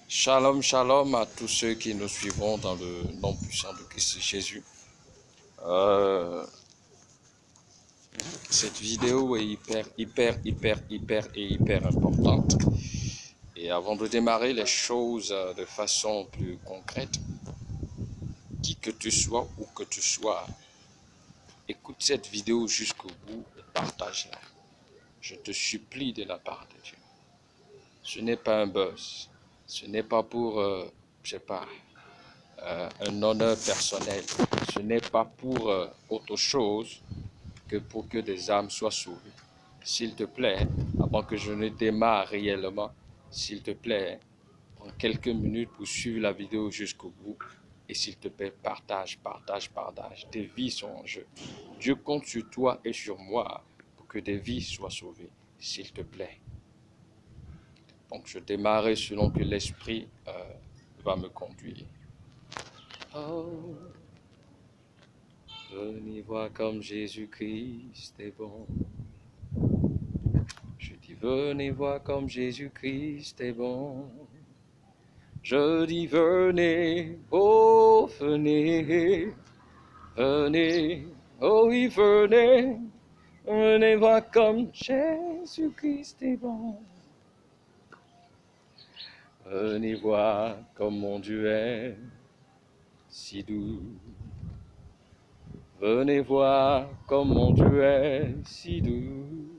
Shalom, shalom à tous ceux qui nous suivront dans le nom puissant de Christ Jésus. Cette vidéo est hyper importante. Et avant de démarrer les choses de façon plus concrète, qui que tu sois, où que tu sois, écoute cette vidéo jusqu'au bout et partage-la. Je te supplie de la part de Dieu. Ce n'est pas un buzz. Ce n'est pas pour, je sais pas, un honneur personnel. Ce n'est pas pour autre chose que pour que des âmes soient sauvées. S'il te plaît, avant que je ne démarre réellement, s'il te plaît, prends quelques minutes pour suivre la vidéo jusqu'au bout. Et s'il te plaît, partage. Des vies sont en jeu. Dieu compte sur toi et sur moi pour que des vies soient sauvées. S'il te plaît. Donc je démarrerai selon que l'Esprit va me conduire. Oh, venez voir comme Jésus-Christ est bon. Je dis venez voir comme Jésus-Christ est bon. Je dis venez, oh venez, venez, oh oui venez, venez voir comme Jésus-Christ est bon. Venez voir comme mon Dieu est si doux. Venez voir comme mon Dieu est si doux.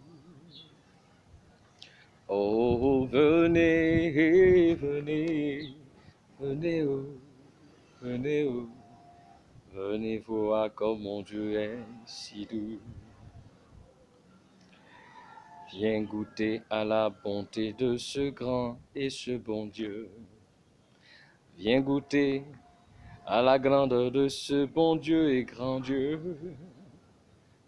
Oh, venez, venez, venez, oh, venez, oh, venez voir comme mon Dieu est si doux. Viens goûter à la bonté de ce grand et ce bon Dieu. Viens goûter à la grandeur de ce bon Dieu et grand Dieu.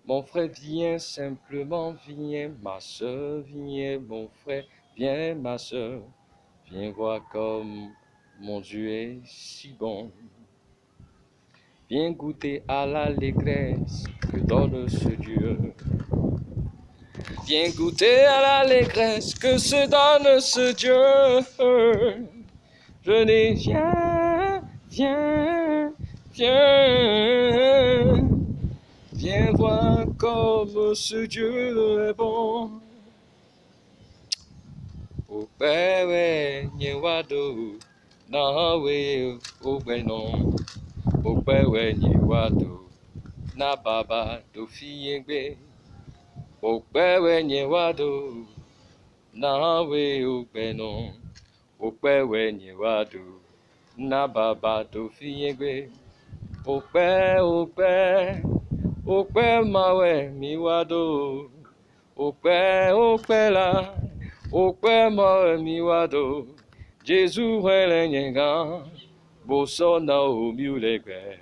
Mon frère, viens simplement, viens, ma soeur, viens, mon frère, viens, ma soeur, viens voir comme mon Dieu est si bon. Viens goûter à l'allégresse que donne ce Dieu. Viens goûter à l'allégresse que se donne ce Dieu. Venez, viens, viens, viens. Viens voir comme ce Dieu est bon. O pewe nyewado na we o non. O pewe nyewado na baba do fiengbe. O pewe nyewado na we o non. O pewe nyewado na baba do fiengbe. O pe Ope mawe miwado, ope la, ope mawe miwado, Jésus wele nyenga, boso na o miulegwe.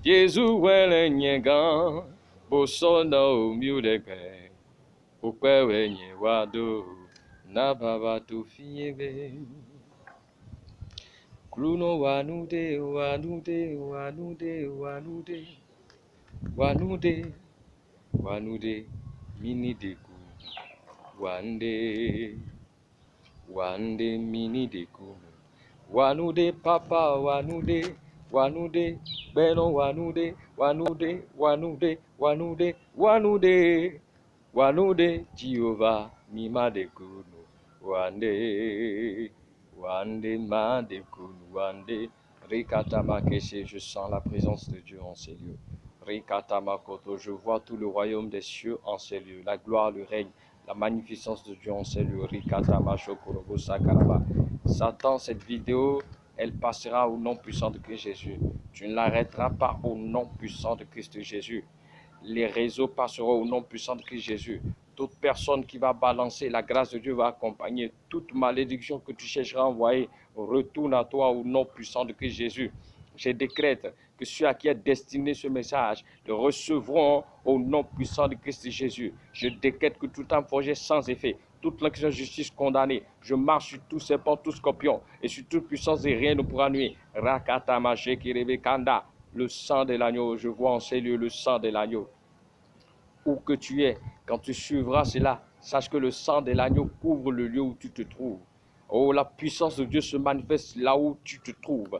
Jésus wele nyenga, boso na o miulegwe. Ope we nyewado, na baba tu fiebe. Kluno wanude, wanude, wanude, wanude. Wanude, mini deku. Wande, mini deku. Wanude, papa, wanude, beno, wanude, Jehovah, mima deku. Wande, ma deku, wande. Rikatama keshe, je sens la présence de Dieu en ces lieux. Je vois tout le royaume des cieux en ces lieux, la gloire, le règne, la magnificence de Dieu en ces lieux. Satan, cette vidéo, elle passera au nom puissant de Christ Jésus. Tu ne l'arrêteras pas au nom puissant de Christ Jésus. Les réseaux passeront au nom puissant de Christ Jésus. Toute personne qui va balancer, la grâce de Dieu va accompagner. Toute malédiction que tu chercheras à envoyer, retourne à toi au nom puissant de Christ Jésus. Je décrète que ceux à qui est destiné ce message le recevront au nom puissant de Christ Jésus. Je décrète que tout âme forgée sans effet, toute l'action de justice condamnée, je marche sur tous serpents, tous scorpions, et sur toute puissance et rien ne pourra nuire. Rakatama Shekirebe Kanda, le sang de l'agneau, je vois en ces lieux le sang de l'agneau. Où que tu es, quand tu suivras cela, sache que le sang de l'agneau couvre le lieu où tu te trouves. Oh, la puissance de Dieu se manifeste là où tu te trouves.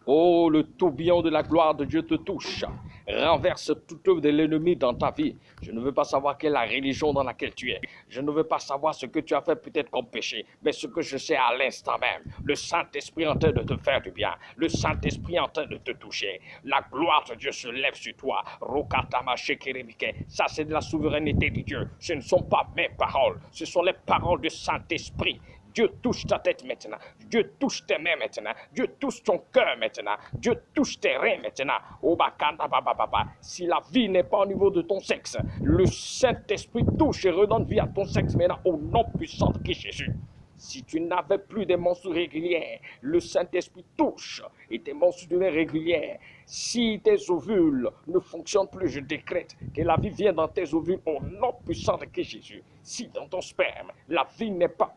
Oh, le tourbillon de la gloire de Dieu te touche. Renverse toute œuvre de l'ennemi dans ta vie. Je ne veux pas savoir quelle est la religion dans laquelle tu es. Je ne veux pas savoir ce que tu as fait peut-être comme péché. Mais ce que je sais à l'instant même, le Saint-Esprit est en train de te faire du bien. Le Saint-Esprit est en train de te toucher. La gloire de Dieu se lève sur toi. Ça, c'est de la souveraineté de Dieu. Ce ne sont pas mes paroles. Ce sont les paroles du Saint-Esprit. Dieu touche ta tête maintenant. Dieu touche tes mains maintenant. Dieu touche ton cœur maintenant. Dieu touche tes reins maintenant. Si la vie n'est pas au niveau de ton sexe, le Saint-Esprit touche et redonne vie à ton sexe maintenant au nom puissant de Jésus. Si tu n'avais plus des menstrues régulières, le Saint-Esprit touche et tes menstrues régulières. Si tes ovules ne fonctionnent plus, je décrète que la vie vient dans tes ovules au nom puissant de Jésus. Si dans ton sperme, la vie n'est pas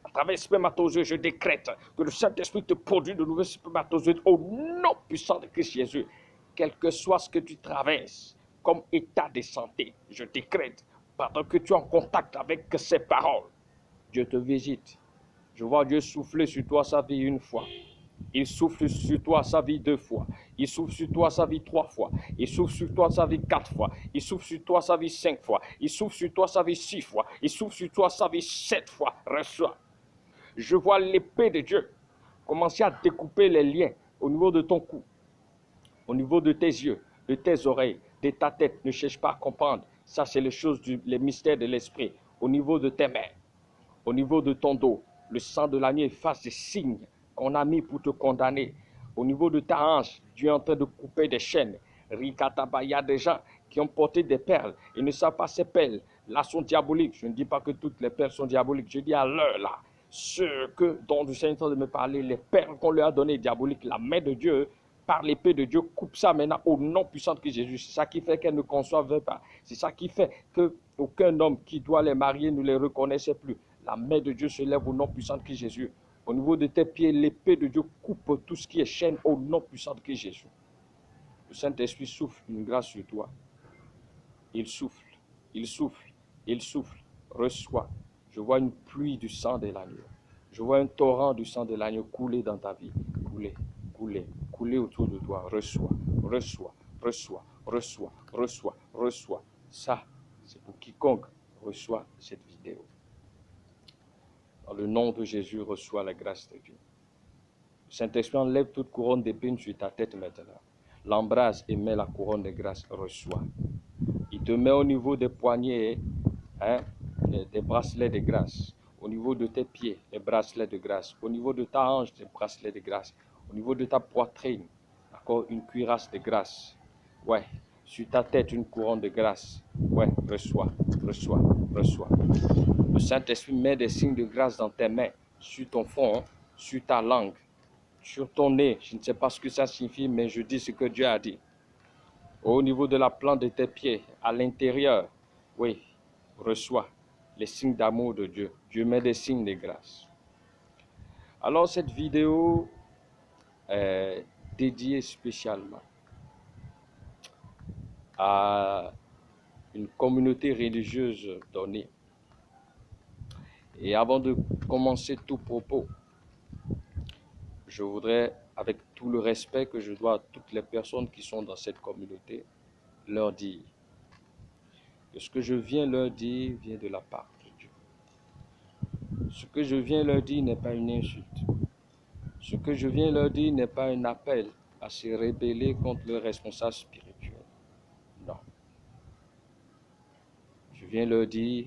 à travers les spermatozoïdes, je décrète que le Saint-Esprit te produit de nouveaux spermatozoïdes au nom puissant de Christ Jésus. Quel que soit ce que tu traverses comme état de santé, je décrète, pendant que tu es en contact avec ces paroles, Dieu te visite. Je vois Dieu souffler sur toi sa vie une fois. Il souffle sur toi sa vie 2 fois. Il souffle sur toi sa vie 3 fois. Il souffle sur toi sa vie 4 fois. Il souffle sur toi sa vie 5 fois. Il souffle sur toi sa vie 6 fois. Il souffle sur toi sa vie 7 fois. Reçois. Je vois l'épée de Dieu commencer à découper les liens au niveau de ton cou, au niveau de tes yeux, de tes oreilles, de ta tête. Ne cherche pas à comprendre. Ça, c'est les choses, les mystères de l'esprit. Au niveau de tes mains, au niveau de ton dos, le sang de l'agneau efface des signes qu'on a mis pour te condamner. Au niveau de ta hanche, Dieu est en train de couper des chaînes. Rikataba, il y a des gens qui ont porté des perles et ne savent pas ces perles. Là sont diaboliques. Je ne dis pas que toutes les perles sont diaboliques. Je dis à l'heure là, ce que dont le Seigneur est en train de me parler, les perles qu'on lui a données diaboliques, la main de Dieu, par l'épée de Dieu, coupe ça maintenant au nom puissant de Jésus. C'est ça qui fait qu'elles ne conçoivent pas. C'est ça qui fait qu'aucun homme qui doit les marier ne les reconnaissait plus. La main de Dieu se lève au nom puissant de Jésus. Au niveau de tes pieds, l'épée de Dieu coupe tout ce qui est chaîne au nom puissant de Jésus. Le Saint-Esprit souffle une grâce sur toi. Il souffle, il souffle, il souffle. Reçois. Je vois une pluie du sang de l'agneau. Je vois un torrent du sang de l'agneau couler dans ta vie. Couler, couler, couler autour de toi. Reçois, reçois, reçois, reçois, reçois, reçois. Ça, c'est pour quiconque reçoit cette vidéo. Dans le nom de Jésus, reçois la grâce de Dieu. Le Saint-Esprit enlève toute couronne d'épines sur ta tête maintenant. L'embrase et met la couronne de grâce. Reçois. Il te met au niveau des poignets, des bracelets de grâce. Au niveau de tes pieds, les bracelets de grâce. Au niveau de ta hanche, des bracelets de grâce. Au niveau de ta poitrine, encore une cuirasse de grâce. Ouais. Sur ta tête, une couronne de grâce. Ouais, reçois, reçois, reçois. Le Saint-Esprit met des signes de grâce dans tes mains, sur ton front, sur ta langue, sur ton nez. Je ne sais pas ce que ça signifie, mais je dis ce que Dieu a dit. Au niveau de la plante de tes pieds, à l'intérieur, oui, reçois les signes d'amour de Dieu. Dieu met des signes de grâce. Alors cette vidéo est dédiée spécialement à une communauté religieuse donnée. Et avant de commencer tout propos, je voudrais, avec tout le respect que je dois à toutes les personnes qui sont dans cette communauté, leur dire que ce que je viens leur dire vient de la part de Dieu. Ce que je viens leur dire n'est pas une insulte. Ce que je viens leur dire n'est pas un appel à se rebeller contre le responsable spirituel. Non. Je viens leur dire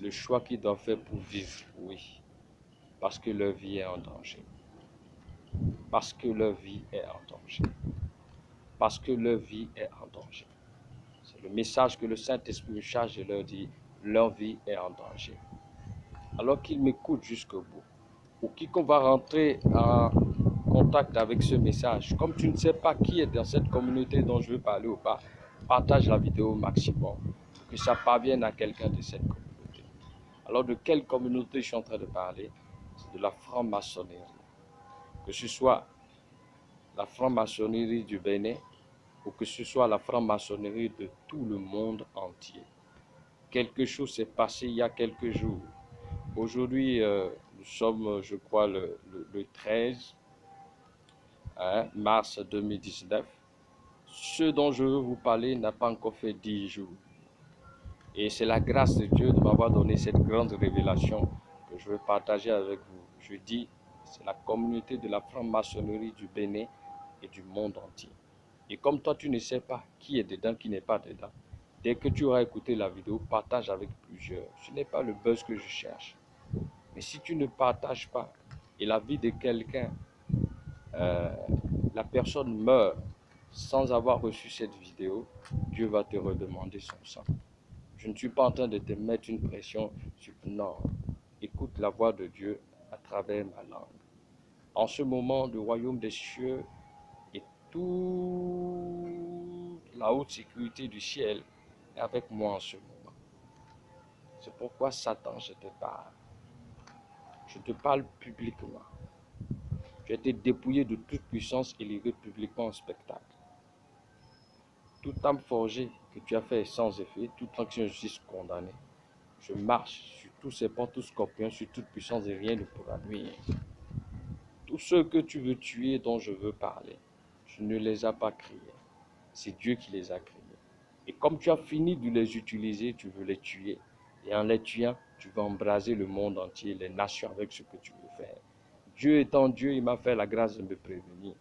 le choix qu'ils doivent faire pour vivre, oui. Parce que leur vie est en danger. Parce que leur vie est en danger. Parce que leur vie est en danger. C'est le message que le Saint-Esprit me charge de leur dire, leur vie est en danger. Alors qu'ils m'écoutent jusqu'au bout, ou quiconque va rentrer en contact avec ce message, comme tu ne sais pas qui est dans cette communauté dont je veux parler ou pas, partage la vidéo au maximum, pour que ça parvienne à quelqu'un de cette communauté. Alors de quelle communauté je suis en train de parler? C'est de la franc-maçonnerie. Que ce soit la franc-maçonnerie du Bénin, ou que ce soit la franc-maçonnerie de tout le monde entier. Quelque chose s'est passé il y a quelques jours. Aujourd'hui, Nous sommes, je crois, le 13 mars 2019. Ce dont je veux vous parler n'a pas encore fait 10 jours. Et c'est la grâce de Dieu de m'avoir donné cette grande révélation que je veux partager avec vous. Je dis, c'est la communauté de la franc-maçonnerie du Bénin et du monde entier. Et comme toi, tu ne sais pas qui est dedans, qui n'est pas dedans, dès que tu auras écouté la vidéo, partage avec plusieurs. Ce n'est pas le buzz que je cherche. Mais si tu ne partages pas et la vie de quelqu'un, la personne meurt sans avoir reçu cette vidéo, Dieu va te redemander son sang. Je ne suis pas en train de te mettre une pression sur non. Écoute la voix de Dieu à travers ma langue. En ce moment, le royaume des cieux et toute la haute sécurité du ciel est avec moi en ce moment. C'est pourquoi Satan, je te parle. Je te parle publiquement. Tu as été dépouillé de toute puissance et livré publiquement en spectacle. Toute âme forgée que tu as fait sans effet, toute action de justice condamnée. Je marche sur tous ces portes, tous scorpions, sur toute puissance et rien ne pourra nuire. Tous ceux que tu veux tuer, dont je veux parler, je ne les ai pas créés. C'est Dieu qui les a créés. Et comme tu as fini de les utiliser, tu veux les tuer. Et en les tuant, tu vas embraser le monde entier, les nations avec ce que tu veux faire. Dieu étant Dieu, il m'a fait la grâce de me prévenir.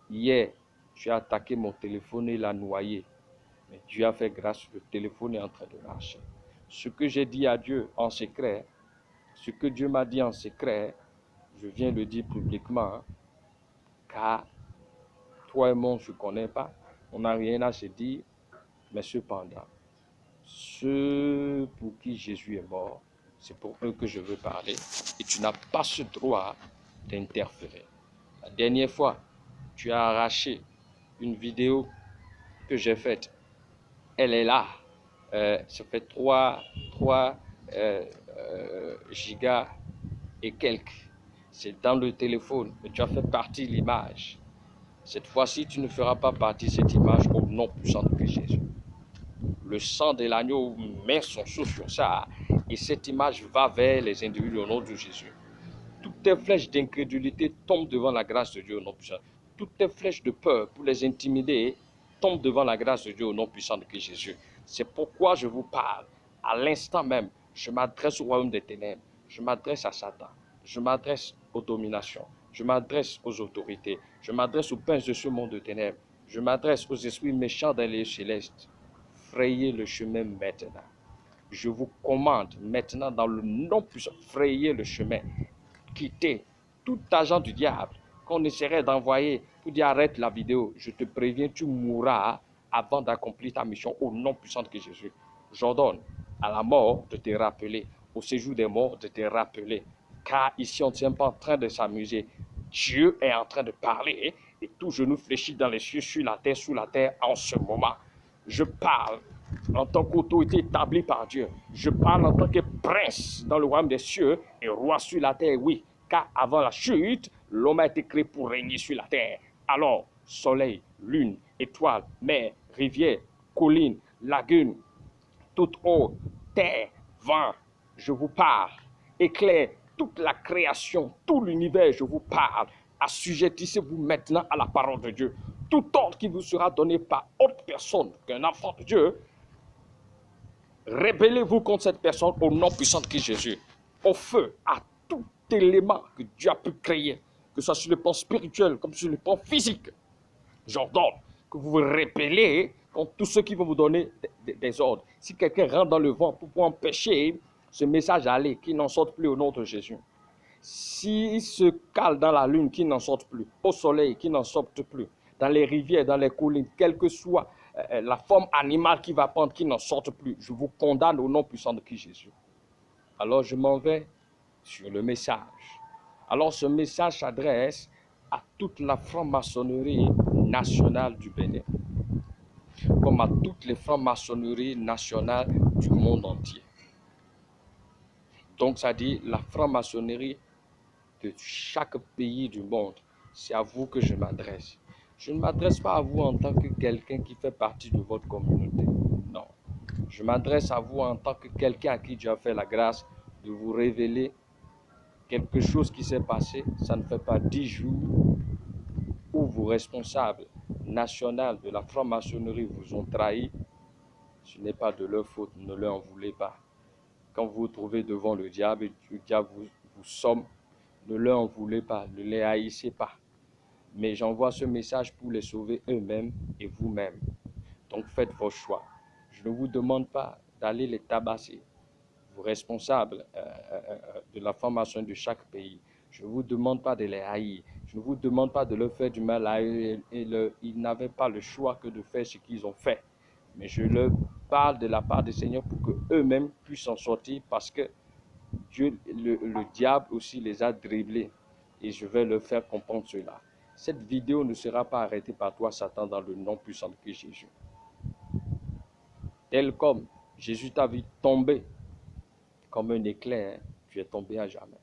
Hier, tu as attaqué mon téléphone et l'as noyé. Mais Dieu a fait grâce, le téléphone est en train de marcher. Ce que j'ai dit à Dieu en secret, ce que Dieu m'a dit en secret, je viens le dire publiquement, car toi et moi, je ne connais pas, on n'a rien à se dire, mais cependant, ceux pour qui Jésus est mort, c'est pour eux que je veux parler, et tu n'as pas ce droit d'interférer. La dernière fois, tu as arraché une vidéo que j'ai faite, elle est là, ça fait 3 gigas et quelques. C'est dans le téléphone, mais tu as fait partie de l'image. Cette fois-ci, tu ne feras pas partie de cette image au nom puissant de Christ Jésus. Le sang de l'agneau met son souffle sur ça et cette image va vers les individus au nom de Jésus. Toutes tes flèches d'incrédulité tombent devant la grâce de Dieu au nom puissant. Toutes tes flèches de peur pour les intimider tombent devant la grâce de Dieu au nom puissant de Christ Jésus. C'est pourquoi je vous parle. À l'instant même, je m'adresse au royaume des ténèbres. Je m'adresse à Satan. Je m'adresse aux dominations. Je m'adresse aux autorités. Je m'adresse aux princes de ce monde de ténèbres. Je m'adresse aux esprits méchants dans les célestes. Frayez le chemin maintenant. Je vous commande maintenant dans le nom puissant, frayez le chemin. Quittez tout agent du diable qu'on essaierait d'envoyer pour dire arrête la vidéo. Je te préviens, tu mourras avant d'accomplir ta mission au nom puissant de Jésus. J'ordonne à la mort de te rappeler, au séjour des morts de te rappeler. Car ici, on ne tient pas en train de s'amuser. Dieu est en train de parler et tout genou fléchit dans les cieux, sur la terre, sous la terre en ce moment. Je parle en tant qu'autorité établie par Dieu. Je parle en tant que prince dans le royaume des cieux et roi sur la terre, oui. Car avant la chute, l'homme a été créé pour régner sur la terre. Alors, soleil, lune, étoiles, mer, rivière, collines, lagunes, toute eau, terre, vent, je vous parle. Éclair, toute la création, tout l'univers, je vous parle. Assujettissez-vous maintenant à la parole de Dieu. Tout ordre qui vous sera donné par autre personne qu'un enfant de Dieu, rébellez-vous contre cette personne au nom puissant de Christ Jésus. Au feu, à tout élément que Dieu a pu créer, que ce soit sur le plan spirituel comme sur le plan physique. J'ordonne que vous vous rébellez contre tous ceux qui vont vous donner des ordres. Si quelqu'un rentre dans le vent pour empêcher ce message d'aller, qu'il n'en sorte plus au nom de Jésus. S'il se cale dans la lune, qu'il n'en sorte plus. Au soleil, qu'il n'en sorte plus. Dans les rivières, dans les collines, quelle que soit la forme animale qui va prendre, qu'il n'en sorte plus. Je vous condamne au nom puissant de Christ Jésus. Alors je m'en vais sur le message. Alors ce message s'adresse à toute la franc-maçonnerie nationale du Bénin, comme à toutes les franc-maçonneries nationales du monde entier. Donc ça dit la franc-maçonnerie de chaque pays du monde. C'est à vous que je m'adresse. Je ne m'adresse pas à vous en tant que quelqu'un qui fait partie de votre communauté. Non. Je m'adresse à vous en tant que quelqu'un à qui Dieu a fait la grâce de vous révéler quelque chose qui s'est passé, ça ne fait pas 10 jours où vos responsables nationaux de la franc-maçonnerie vous ont trahi. Ce n'est pas de leur faute, ne leur en voulez pas. Quand vous vous trouvez devant le diable et le diable vous somme, ne leur en voulez pas, ne les haïssez pas. Mais j'envoie ce message pour les sauver eux-mêmes et vous-même. Donc faites vos choix. Je ne vous demande pas d'aller les tabasser, vos responsables de la franc-maçonnerie de chaque pays. Je ne vous demande pas de les haïr. Je ne vous demande pas de leur faire du mal à eux. Ils n'avaient pas le choix que de faire ce qu'ils ont fait. Mais je leur parle de la part du Seigneur pour qu'eux-mêmes puissent s'en sortir parce que Dieu, le diable aussi les a dribblés. Et je vais leur faire comprendre cela. Cette vidéo ne sera pas arrêtée par toi, Satan, dans le nom puissant de Christ Jésus. Tel comme Jésus t'a vu tomber comme un éclair, tu es tombé à jamais.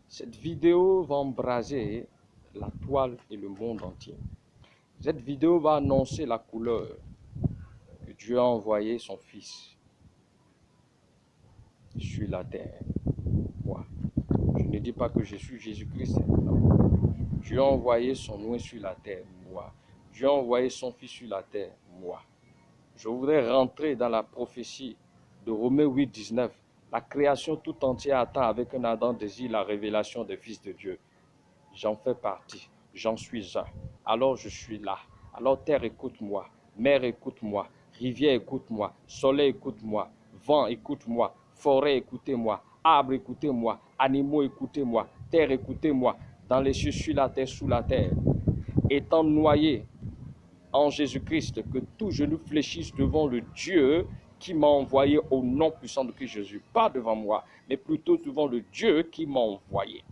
Cette vidéo va embraser la toile et le monde entier. Cette vidéo va annoncer la couleur que Dieu a envoyé son Fils sur la terre. Moi, je ne dis pas que je suis Jésus-Christ. Dieu a envoyé son nom sur la terre. Moi, Dieu a envoyé son Fils sur la terre. Moi. Je voudrais rentrer dans la prophétie de Romains 8, 19. La création tout entière attend avec un ardent désir la révélation des fils de Dieu. J'en fais partie, j'en suis un. Alors je suis là. Alors terre, écoute-moi. Mer, écoute-moi. Rivière, écoute-moi. Soleil, écoute-moi. Vent, écoute-moi. Forêt, écoutez-moi. Arbre, écoutez-moi. Animaux, écoutez-moi. Terre, écoutez-moi. Dans les cieux, sur la terre, sous la terre. Étant noyé en Jésus-Christ, que tout genou fléchisse devant le Dieu qui m'a envoyé au nom puissant de Christ Jésus. Pas devant moi, mais plutôt devant le Dieu qui m'a envoyé.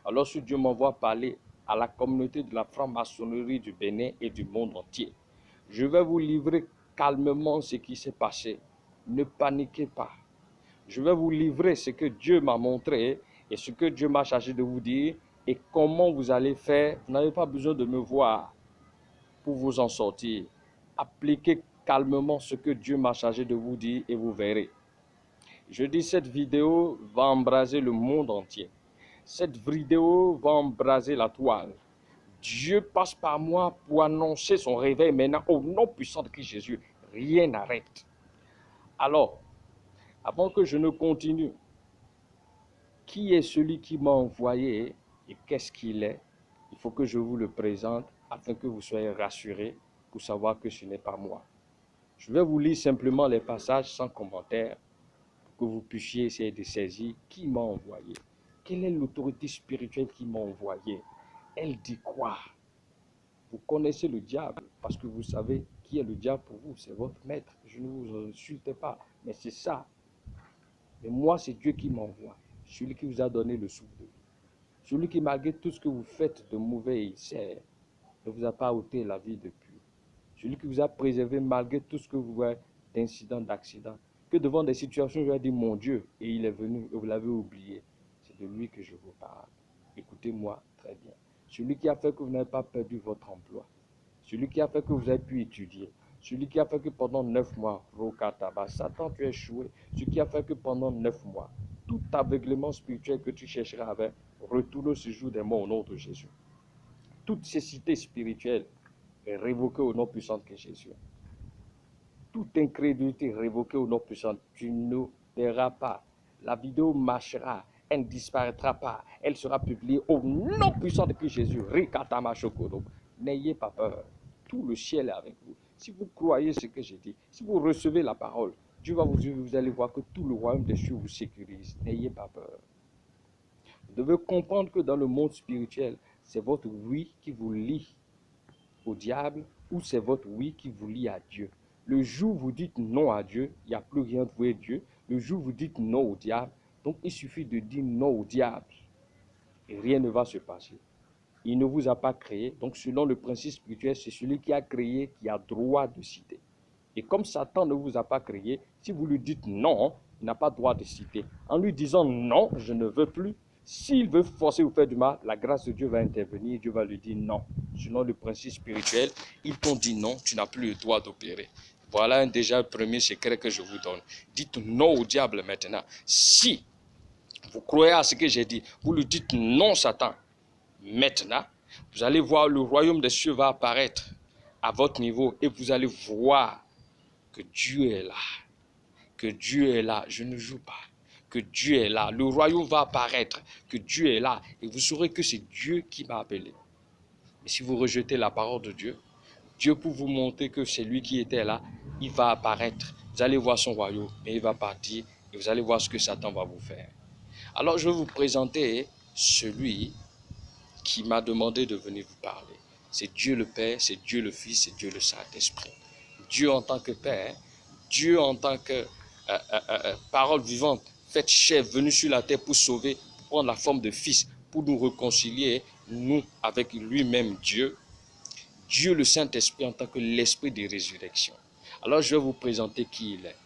Alors ce Dieu m'envoie parler à la communauté de la franc-maçonnerie du Bénin et du monde entier. Je vais vous livrer calmement ce qui s'est passé. Ne paniquez pas. Je vais vous livrer ce que Dieu m'a montré et ce que Dieu m'a chargé de vous dire et comment vous allez faire. Vous n'avez pas besoin de me voir pour vous en sortir. Appliquez calmement ce que Dieu m'a chargé de vous dire et vous verrez. Je dis cette vidéo va embraser le monde entier. Cette vidéo va embraser la toile. Dieu passe par moi pour annoncer son réveil maintenant au nom puissant de Christ Jésus. Rien n'arrête. Alors, avant que je ne continue, qui est celui qui m'a envoyé et qu'est-ce qu'il est? Il faut que je vous le présente afin que vous soyez rassurés pour savoir que ce n'est pas moi. Je vais vous lire simplement les passages sans commentaire pour que vous puissiez essayer de saisir qui m'a envoyé. Quelle est l'autorité spirituelle qui m'a envoyé? Elle dit quoi? Vous connaissez le diable parce que vous savez qui est le diable pour vous. C'est votre maître. Je ne vous insulte pas, mais c'est ça. Mais moi, c'est Dieu qui m'envoie. Celui qui vous a donné le souffle de vie. Celui qui, malgré tout ce que vous faites de mauvais et sincère, ne vous a pas ôté la vie depuis. Celui qui vous a préservé malgré tout ce que vous voyez d'incidents, d'accidents. Que devant des situations, vous avez dit mon Dieu, et il est venu, et vous l'avez oublié. C'est de lui que je vous parle. Écoutez-moi très bien. Celui qui a fait que vous n'avez pas perdu votre emploi. Celui qui a fait que vous avez pu étudier. Celui qui a fait que pendant 9 mois, Rokataba, Satan, tu as échoué. Celui qui a fait que pendant 9 mois, tout aveuglement spirituel que tu chercheras avec, retourne au séjour des morts au nom de Jésus. Toute cécité spirituelle est révoquée au nom puissant de Jésus. Toute incrédulité révoquée au nom puissant. Tu ne verras pas. La vidéo marchera. Elle ne disparaîtra pas. Elle sera publiée au nom puissant de Jésus. Rikatama Shokodo. N'ayez pas peur. Tout le ciel est avec vous. Si vous croyez ce que j'ai dit, si vous recevez la parole, Dieu va vous dire, vous allez voir que tout le royaume des cieux vous sécurise. N'ayez pas peur. Vous devez comprendre que dans le monde spirituel, c'est votre oui qui vous lie au diable ou c'est votre oui qui vous lie à Dieu. Le jour où vous dites non à Dieu, il n'y a plus rien de voué Dieu. Le jour où vous dites non au diable, donc il suffit de dire non au diable et rien ne va se passer. Il ne vous a pas créé, donc selon le principe spirituel, c'est celui qui a créé qui a droit de citer. Et comme Satan ne vous a pas créé, si vous lui dites non, il n'a pas droit de citer. En lui disant non, je ne veux plus, s'il veut forcer vous faire du mal, la grâce de Dieu va intervenir, Dieu va lui dire non. Selon le principe spirituel, ils t'ont dit non, tu n'as plus le droit d'opérer. Voilà déjà le premier secret que je vous donne. Dites non au diable maintenant. Si Vous croyez à ce que j'ai dit. Vous lui dites non, Satan. Maintenant, vous allez voir le royaume des cieux va apparaître à votre niveau et vous allez voir que Dieu est là. Que Dieu est là. Je ne joue pas. Que Dieu est là. Le royaume va apparaître. Que Dieu est là. Et vous saurez que c'est Dieu qui m'a appelé. Mais si vous rejetez la parole de Dieu, Dieu pour vous montrer que c'est lui qui était là, il va apparaître. Vous allez voir son royaume, mais il va partir et vous allez voir ce que Satan va vous faire. Alors je vais vous présenter celui qui m'a demandé de venir vous parler. C'est Dieu le Père, c'est Dieu le Fils, c'est Dieu le Saint-Esprit. Dieu en tant que Père, Dieu en tant que parole vivante, faite chair, venue sur la terre pour sauver, pour prendre la forme de Fils, pour nous réconcilier, nous, avec lui-même Dieu. Dieu le Saint-Esprit en tant que l'Esprit de résurrection. Alors je vais vous présenter qui il est.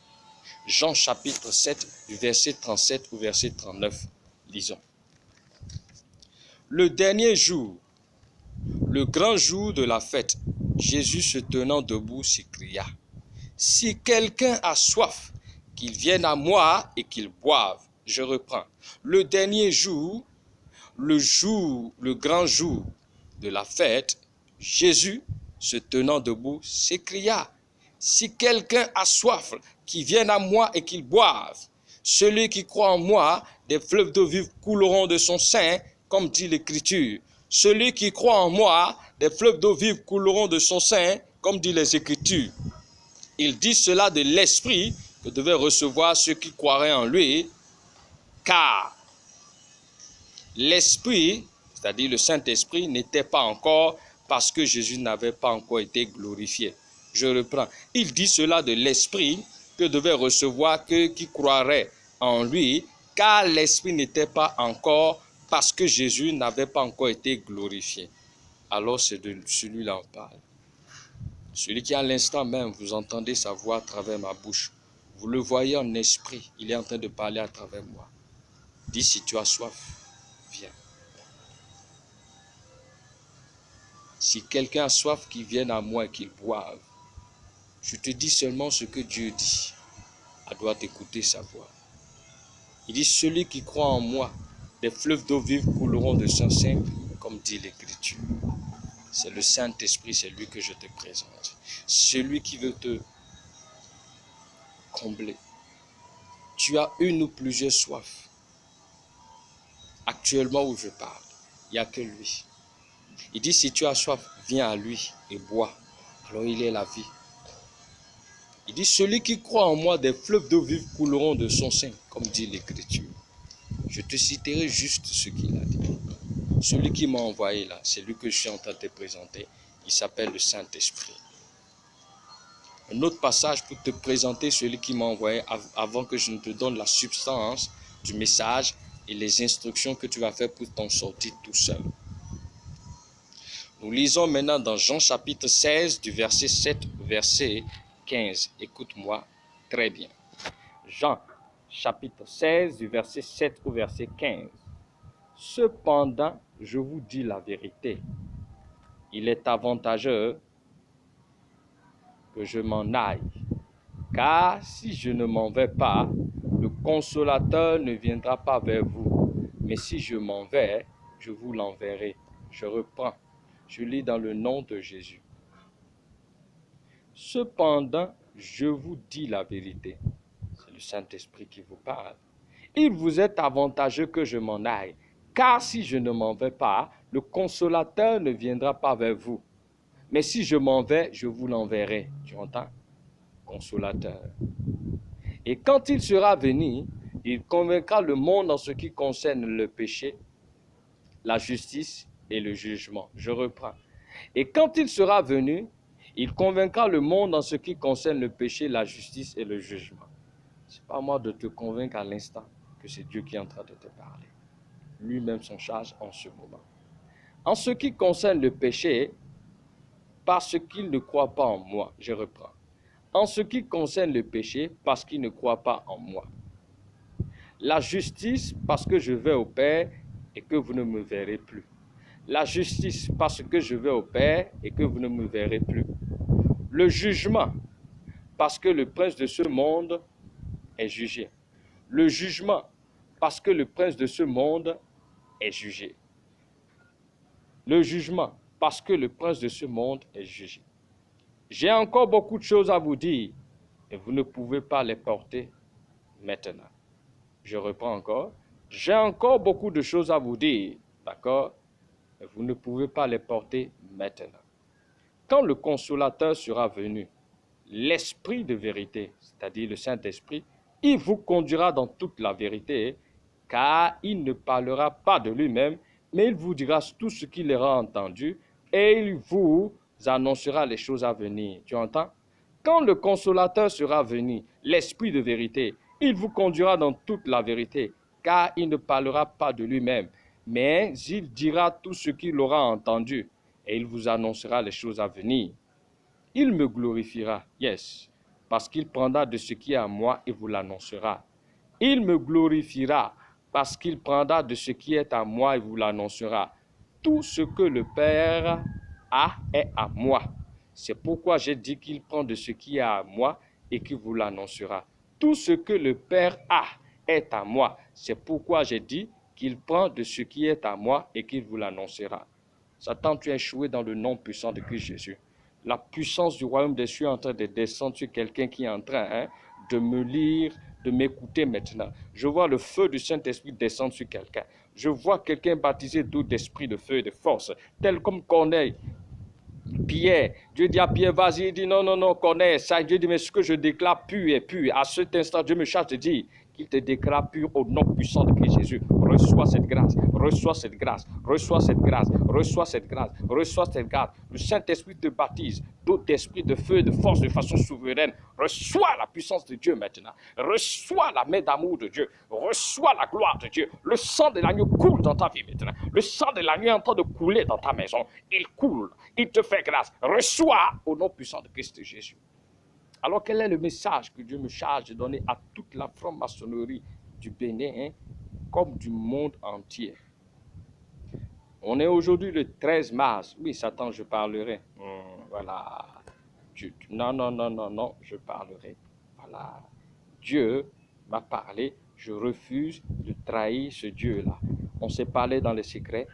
Jean chapitre 7, du verset 37 au verset 39. Lisons. Le dernier jour, le grand jour de la fête, Jésus se tenant debout s'écria, « Si quelqu'un a soif, qu'il vienne à moi et qu'il boive. » Je reprends. Le dernier jour, le grand jour de la fête, Jésus, se tenant debout, s'écria, « Si quelqu'un a soif, qu'il vienne à moi et qu'il boive. Celui qui croit en moi, des fleuves d'eau vive couleront de son sein, comme dit l'Écriture. Celui qui croit en moi, des fleuves d'eau vive couleront de son sein, comme dit les Écritures. » Il dit cela de l'Esprit que devaient recevoir ceux qui croiraient en lui, car l'Esprit, c'est-à-dire le Saint-Esprit, n'était pas encore parce que Jésus n'avait pas encore été glorifié. Je reprends. Il dit cela de l'Esprit que devaient recevoir ceux qui croiraient en lui, car l'Esprit n'était pas encore parce que Jésus n'avait pas encore été glorifié. Alors c'est de celui-là on parle. Celui qui à l'instant même, vous entendez sa voix à travers ma bouche. Vous le voyez en esprit, il est en train de parler à travers moi. Dis si tu as soif, viens. Si quelqu'un a soif, qu'il vienne à moi et qu'il boive. Je te dis seulement ce que Dieu dit. Elle doit écouter sa voix. Il dit, celui qui croit en moi, des fleuves d'eau vive couleront de son sein, comme dit l'Écriture. C'est le Saint-Esprit, c'est lui que je te présente. Celui qui veut te combler. Tu as une ou plusieurs soifs. Actuellement où je parle, il n'y a que lui. Il dit, si tu as soif, viens à lui et bois. Alors il est la vie. Il dit, celui qui croit en moi, des fleuves d'eau vive couleront de son sein, comme dit l'Écriture. Je te citerai juste ce qu'il a dit. Celui qui m'a envoyé là, c'est lui que je suis en train de te présenter. Il s'appelle le Saint-Esprit. Un autre passage pour te présenter celui qui m'a envoyé avant que je ne te donne la substance du message et les instructions que tu vas faire pour t'en sortir tout seul. Nous lisons maintenant dans Jean chapitre 16 du verset 7 au verset 15. Écoute-moi très bien. Jean chapitre 16 du verset 7 au verset 15. Cependant, je vous dis la vérité. Il est avantageux que je m'en aille. Car si je ne m'en vais pas, le consolateur ne viendra pas vers vous. Mais si je m'en vais, je vous l'enverrai. Je reprends. Je lis dans le nom de Jésus. Cependant, je vous dis la vérité. C'est le Saint-Esprit qui vous parle. Il vous est avantageux que je m'en aille. Car si je ne m'en vais pas, le consolateur ne viendra pas vers vous. Mais si je m'en vais, je vous l'enverrai. Tu entends? Consolateur. Et quand il sera venu, il convaincra le monde en ce qui concerne le péché, la justice et le jugement. Je reprends. Et quand il sera venu, il convaincra le monde en ce qui concerne le péché, la justice et le jugement. Ce n'est pas à moi de te convaincre à l'instant que c'est Dieu qui est en train de te parler. Lui-même s'en charge en ce moment. En ce qui concerne le péché, parce qu'il ne croit pas en moi. Je reprends. En ce qui concerne le péché, parce qu'il ne croit pas en moi. La justice, parce que je vais au Père et que vous ne me verrez plus. La justice, parce que je vais au Père et que vous ne me verrez plus. Le jugement, parce que le prince de ce monde est jugé. Le jugement, parce que le prince de ce monde est jugé. Le jugement, parce que le prince de ce monde est jugé. J'ai encore beaucoup de choses à vous dire et vous ne pouvez pas les porter maintenant. Je reprends encore. J'ai encore beaucoup de choses à vous dire, d'accord? Et vous ne pouvez pas les porter maintenant. Quand le consolateur sera venu, l'Esprit de vérité, c'est-à-dire le Saint-Esprit, il vous conduira dans toute la vérité, car il ne parlera pas de lui-même, mais il vous dira tout ce qu'il aura entendu, et il vous annoncera les choses à venir. Tu entends? Quand le consolateur sera venu, l'Esprit de vérité, il vous conduira dans toute la vérité, car il ne parlera pas de lui-même, mais il dira tout ce qu'il aura entendu, et il vous annoncera les choses à venir. Il me glorifiera, yes, parce qu'il prendra de ce qui est à moi et vous l'annoncera. Il me glorifiera, parce qu'il prendra de ce qui est à moi et vous l'annoncera. Tout ce que le Père a est à moi. C'est pourquoi j'ai dit qu'il prend de ce qui est à moi et qu'il vous l'annoncera. Tout ce que le Père a est à moi. C'est pourquoi j'ai dit qu'il prend de ce qui est à moi et qu'il vous l'annoncera. Satan, tu es échoué dans le nom puissant de Christ Jésus. La puissance du royaume des cieux est en train de descendre sur quelqu'un qui est en train de me lire, de m'écouter maintenant. Je vois le feu du Saint-Esprit descendre sur quelqu'un. Je vois quelqu'un baptisé d'eau, d'esprit, de feu et de force, tel comme Corneille. Pierre, Dieu dit à Pierre, vas-y, il dit non, non, non, Corneille, ça, Dieu dit, mais ce que je déclare pur est pur. À cet instant, Dieu me charge de dire qu'il te déclare pur au nom puissant de Christ Jésus. Reçois cette grâce, reçois cette grâce, reçois cette grâce, reçois cette grâce, reçois cette grâce. Le Saint-Esprit te baptise d'eau, d'esprit, de feu, de force, de façon souveraine. Reçois la puissance de Dieu maintenant. Reçois la main d'amour de Dieu. Reçois la gloire de Dieu. Le sang de l'agneau coule dans ta vie maintenant. Le sang de l'agneau est en train de couler dans ta maison. Il coule. Il te fait grâce. Reçois au nom puissant de Christ Jésus. Alors, quel est le message que Dieu me charge de donner à toute la franc-maçonnerie du Bénin, comme du monde entier? On est aujourd'hui le 13 mars. Oui, Satan, je parlerai. Voilà. Non, non, non, non, non, je parlerai. Voilà. Dieu m'a parlé. Je refuse de trahir ce Dieu-là. On s'est parlé dans les secrets.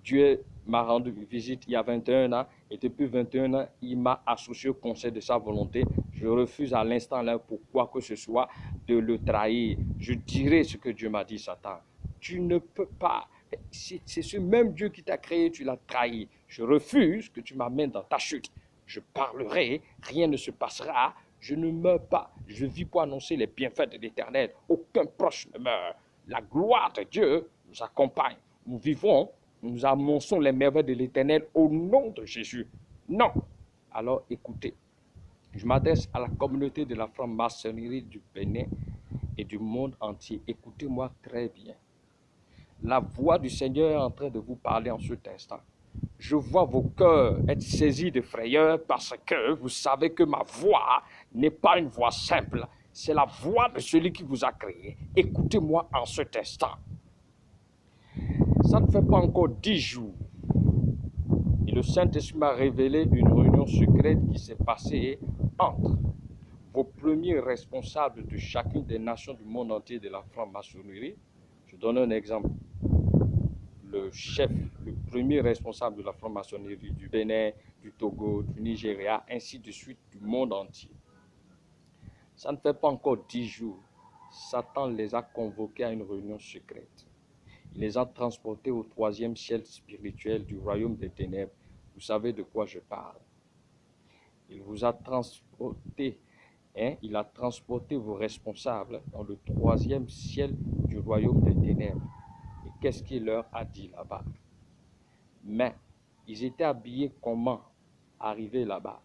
Dieu m'a rendu visite il y a 21 ans et depuis 21 ans, il m'a associé au conseil de sa volonté. Je refuse à l'instant là, pour quoi que ce soit, de le trahir. Je dirai ce que Dieu m'a dit, Satan. Tu ne peux pas. C'est ce même Dieu qui t'a créé, tu l'as trahi. Je refuse que tu m'amènes dans ta chute. Je parlerai, rien ne se passera. Je ne meurs pas. Je vis pour annoncer les bienfaits de l'Éternel. Aucun proche ne meurt. La gloire de Dieu nous accompagne. Nous vivons. Nous annonçons les merveilles de l'Éternel au nom de Jésus. Non. Alors écoutez, je m'adresse à la communauté de la franc-maçonnerie du Bénin et du monde entier. Écoutez-moi très bien. La voix du Seigneur est en train de vous parler en cet instant. Je vois vos cœurs être saisis de frayeur parce que vous savez que ma voix n'est pas une voix simple. C'est la voix de celui qui vous a créé. Écoutez-moi en cet instant. Ça ne fait pas encore 10 jours. Et le Saint-Esprit m'a révélé une réunion secrète qui s'est passée entre vos premiers responsables de chacune des nations du monde entier de la franc-maçonnerie. Je donne un exemple. Le chef, le premier responsable de la franc-maçonnerie du Bénin, du Togo, du Nigeria, ainsi de suite du monde entier. Ça ne fait pas encore 10 jours. Satan les a convoqués à une réunion secrète. Il les a transportés au 3e ciel spirituel du royaume des ténèbres. Vous savez de quoi je parle. Il vous a transporté, il a transporté vos responsables dans le 3e ciel du royaume des ténèbres. Et qu'est-ce qu'il leur a dit là-bas? Mais ils étaient habillés comment arriver là-bas?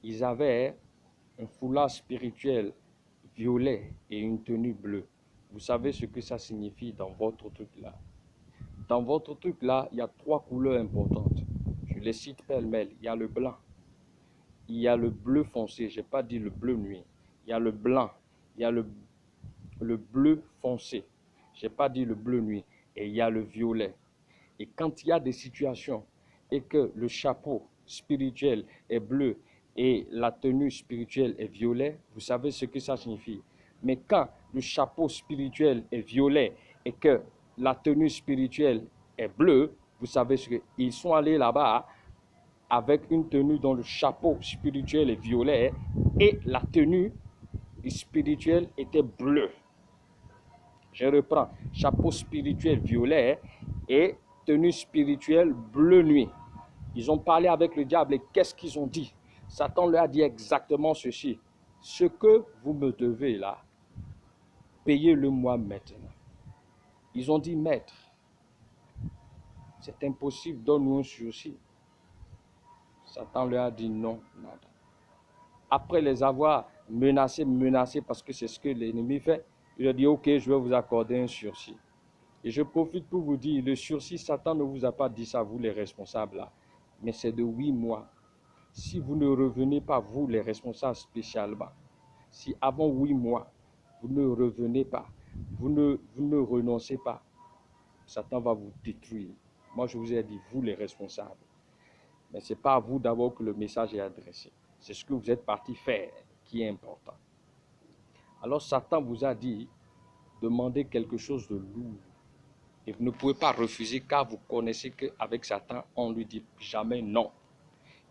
Ils avaient un foulard spirituel violet et une tenue bleue. Vous savez ce que ça signifie dans votre truc là? Dans votre truc là, il y a 3 couleurs importantes. Je les cite pêle-mêle. Il y a le blanc, il y a le bleu foncé, je n'ai pas dit le bleu nuit. Il y a le blanc, il y a le bleu foncé, je n'ai pas dit le bleu nuit. Et il y a le violet. Et quand il y a des situations et que le chapeau spirituel est bleu et la tenue spirituelle est violet, vous savez ce que ça signifie? Mais quand le chapeau spirituel est violet et que la tenue spirituelle est bleue, vous savez ce qu'ils sont allés là-bas avec une tenue dont le chapeau spirituel est violet et la tenue spirituelle était bleue. Je reprends, chapeau spirituel violet et tenue spirituelle bleu nuit. Ils ont parlé avec le diable et qu'est-ce qu'ils ont dit? Satan leur a dit exactement ceci. Ce que vous me devez là, payez-le moi maintenant. Ils ont dit, maître, c'est impossible, donne-nous un sursis. Satan leur a dit non, nada. Après les avoir menacés parce que c'est ce que l'ennemi fait, il a dit, ok, je vais vous accorder un sursis. Et je profite pour vous dire, le sursis, Satan ne vous a pas dit ça, vous les responsables là, mais c'est de 8 mois. Si vous ne revenez pas, vous les responsables spécialement, si avant 8 mois, vous ne revenez pas, vous ne renoncez pas, Satan va vous détruire. Moi, je vous ai dit, vous les responsables. Mais ce n'est pas à vous d'abord que le message est adressé. C'est ce que vous êtes parti faire qui est important. Alors Satan vous a dit, demandez quelque chose de lourd. Et vous ne pouvez pas refuser car vous connaissez qu'avec Satan, on ne lui dit jamais non.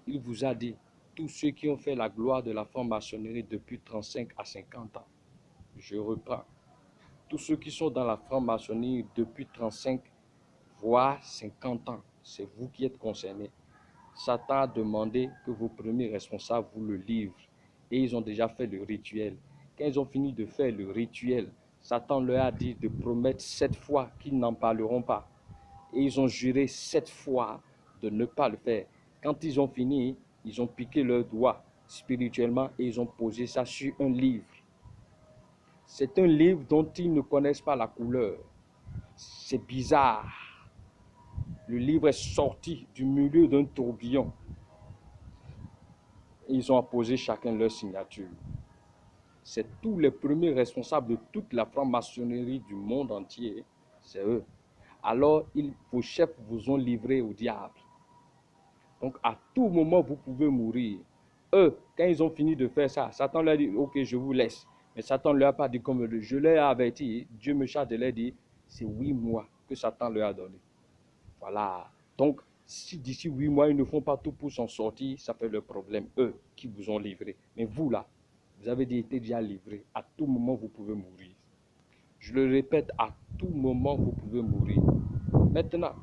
Il vous a dit, tous ceux qui ont fait la gloire de la franc-maçonnerie depuis 35 à 50 ans. Je reprends. Tous ceux qui sont dans la franc-maçonnerie depuis 35 voire 50 ans, c'est vous qui êtes concernés. Satan a demandé que vos premiers responsables vous le livrent. Et ils ont déjà fait le rituel. Quand ils ont fini de faire le rituel, Satan leur a dit de promettre 7 fois qu'ils n'en parleront pas. Et ils ont juré 7 fois de ne pas le faire. Quand ils ont fini, ils ont piqué leurs doigts spirituellement et ils ont posé ça sur un livre. C'est un livre dont ils ne connaissent pas la couleur. C'est bizarre. Le livre est sorti du milieu d'un tourbillon. Ils ont apposé chacun leur signature. C'est tous les premiers responsables de toute la franc-maçonnerie du monde entier. C'est eux. Alors, vos chefs vous ont livré au diable. Donc, à tout moment, vous pouvez mourir. Eux, quand ils ont fini de faire ça, Satan leur a dit, ok, je vous laisse. Mais Satan ne leur a pas dit comme je leur ai averti. Dieu me charge de leur dire, c'est 8 mois que Satan leur a donné. Voilà. Donc, si d'ici 8 mois, ils ne font pas tout pour s'en sortir, ça fait le problème, eux, qui vous ont livré. Mais vous, là, vous avez été déjà livré. À tout moment, vous pouvez mourir. Je le répète, à tout moment, vous pouvez mourir. Maintenant,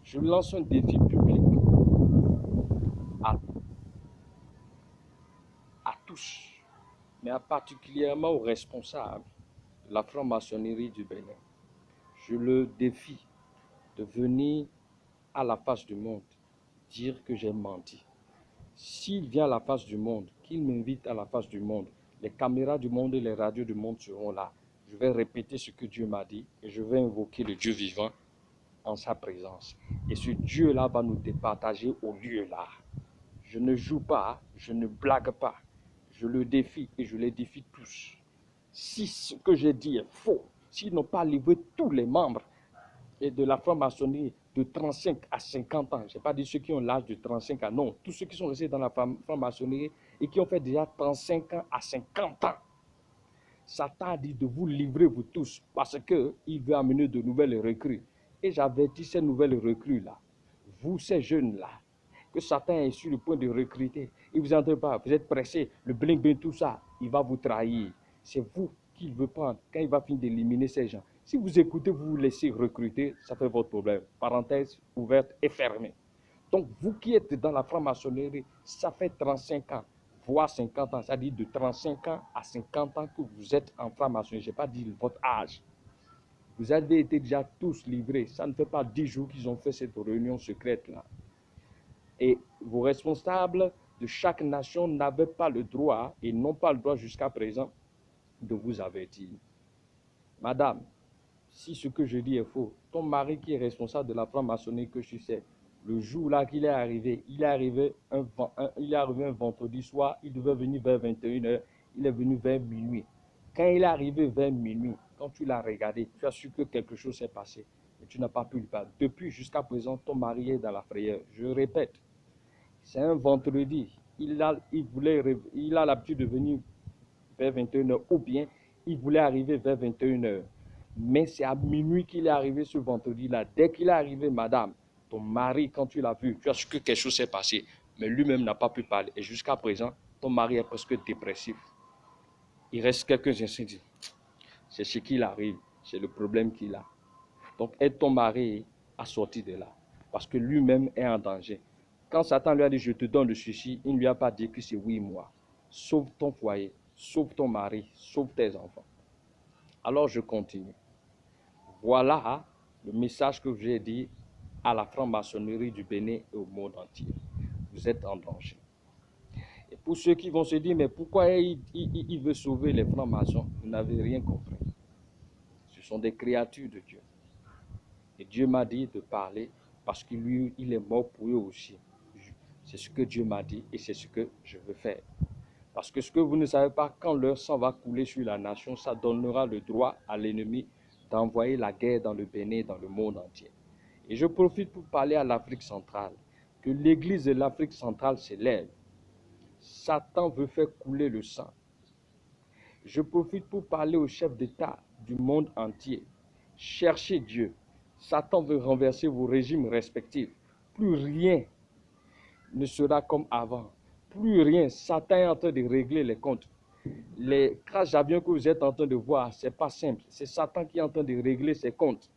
je lance un défi public à tous, mais particulièrement aux responsables de la franc-maçonnerie du Bénin. Je le défie de venir à la face du monde dire que j'ai menti. S'il vient à la face du monde, qu'il m'invite à la face du monde, les caméras du monde et les radios du monde seront là. Je vais répéter ce que Dieu m'a dit et je vais invoquer le Dieu vivant en sa présence. Et ce Dieu-là va nous départager au lieu là. Je ne joue pas, je ne blague pas. Je le défie et je les défie tous. Si ce que j'ai dit est faux, s'ils n'ont pas livré tous les membres et de la franc-maçonnerie de 35 à 50 ans, je n'ai pas dit ceux qui ont l'âge de 35 ans, non, tous ceux qui sont restés dans la franc-maçonnerie et qui ont fait déjà 35 ans à 50 ans. Satan a dit de vous livrer vous tous parce qu'il veut amener de nouvelles recrues. Et j'avertis ces nouvelles recrues-là, vous ces jeunes-là, que Satan est sur le point de recruter. Il ne vous entend pas, vous êtes pressés, le bling-bling, tout ça, il va vous trahir. C'est vous qu'il veut prendre quand il va finir d'éliminer ces gens. Si vous écoutez, vous vous laissez recruter, ça fait votre problème. Parenthèse ouverte et fermée. Donc, vous qui êtes dans la franc-maçonnerie, ça fait 35 ans, voire 50 ans, c'est-à-dire de 35 ans à 50 ans que vous êtes en franc-maçonnerie. Je n'ai pas dit votre âge. Vous avez été déjà tous livrés. Ça ne fait pas 10 jours qu'ils ont fait cette réunion secrète-là. Et vos responsables de chaque nation n'avaient pas le droit, et n'ont pas le droit jusqu'à présent, de vous avertir. Madame, si ce que je dis est faux, ton mari qui est responsable de la franc-maçonnerie que je sais, le jour là qu'il est arrivé, il est arrivé un vendredi soir, il devait venir vers 21h, il est venu vers minuit. Quand il est arrivé vers minuit, quand tu l'as regardé, tu as su que quelque chose s'est passé, mais tu n'as pas pu lui parler. Depuis jusqu'à présent, ton mari est dans la frayeur. Je répète, c'est un vendredi, il a l'habitude de venir vers 21h, ou bien il voulait arriver vers 21h. Mais c'est à minuit qu'il est arrivé ce vendredi-là. Dès qu'il est arrivé, madame, ton mari, quand tu l'as vu, tu as su que quelque chose s'est passé. Mais lui-même n'a pas pu parler. Et jusqu'à présent, ton mari est presque dépressif. Il reste quelques instants. C'est ce qu'il arrive. C'est le problème qu'il a. Donc, aide ton mari à sortir de là. Parce que lui-même est en danger. Quand Satan lui a dit, je te donne le souci, il ne lui a pas dit que c'est oui, moi. Sauve ton foyer, sauve ton mari, sauve tes enfants. Alors, je continue. Voilà le message que j'ai dit à la franc-maçonnerie du Bénin et au monde entier. Vous êtes en danger. Et pour ceux qui vont se dire, mais pourquoi il veut sauver les francs-maçons? Vous n'avez rien compris. Ce sont des créatures de Dieu. Et Dieu m'a dit de parler parce que lui, il est mort pour eux aussi. C'est ce que Dieu m'a dit et c'est ce que je veux faire. Parce que ce que vous ne savez pas, quand leur sang va couler sur la nation, ça donnera le droit à l'ennemi d'envoyer la guerre dans le Bénin, dans le monde entier. Et je profite pour parler à l'Afrique centrale, que l'église de l'Afrique centrale s'élève. Satan veut faire couler le sang. Je profite pour parler aux chefs d'État du monde entier. Cherchez Dieu. Satan veut renverser vos régimes respectifs. Plus rien ne sera comme avant. Plus rien. Satan est en train de régler les comptes. Les crashs d'avion que vous êtes en train de voir, ce n'est pas simple. C'est Satan qui est en train de régler ses comptes.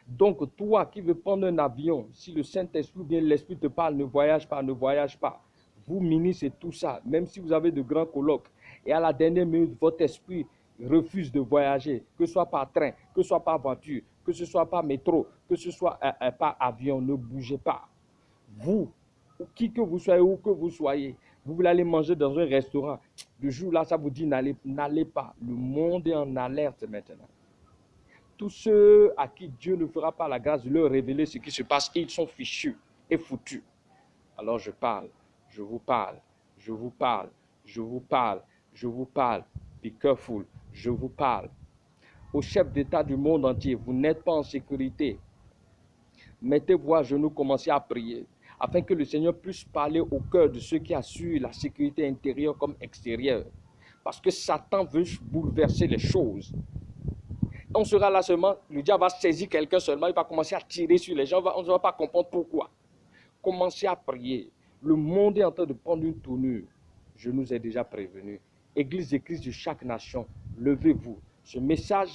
Donc, toi qui veux prendre un avion, si le Saint-Esprit ou bien l'Esprit te parle, ne voyage pas, ne voyage pas. Vous, ministres, et tout ça, même si vous avez de grands colloques, et à la dernière minute, votre esprit refuse de voyager, que ce soit par train, que ce soit par voiture, que ce soit par métro, que ce soit par avion, ne bougez pas. Vous, qui que vous soyez, où que vous soyez, vous voulez aller manger dans un restaurant, le jour-là, ça vous dit n'allez pas. Le monde est en alerte maintenant. Tous ceux à qui Dieu ne fera pas la grâce de leur révéler ce qui se passe, ils sont fichus et foutus. Alors je parle, je vous parle, je vous parle, je vous parle, je vous parle. Be careful, je vous parle. Aux chefs d'État du monde entier, vous n'êtes pas en sécurité. Mettez-vous à genoux, commencez à prier, afin que le Seigneur puisse parler au cœur de ceux qui assurent la sécurité intérieure comme extérieure. Parce que Satan veut bouleverser les choses. On sera là seulement, le diable va saisir quelqu'un seulement, il va commencer à tirer sur les gens, on ne va pas comprendre pourquoi. Commencez à prier. Le monde est en train de prendre une tournure. Je nous ai déjà prévenu. Église de Christ de chaque nation, levez-vous. Ce message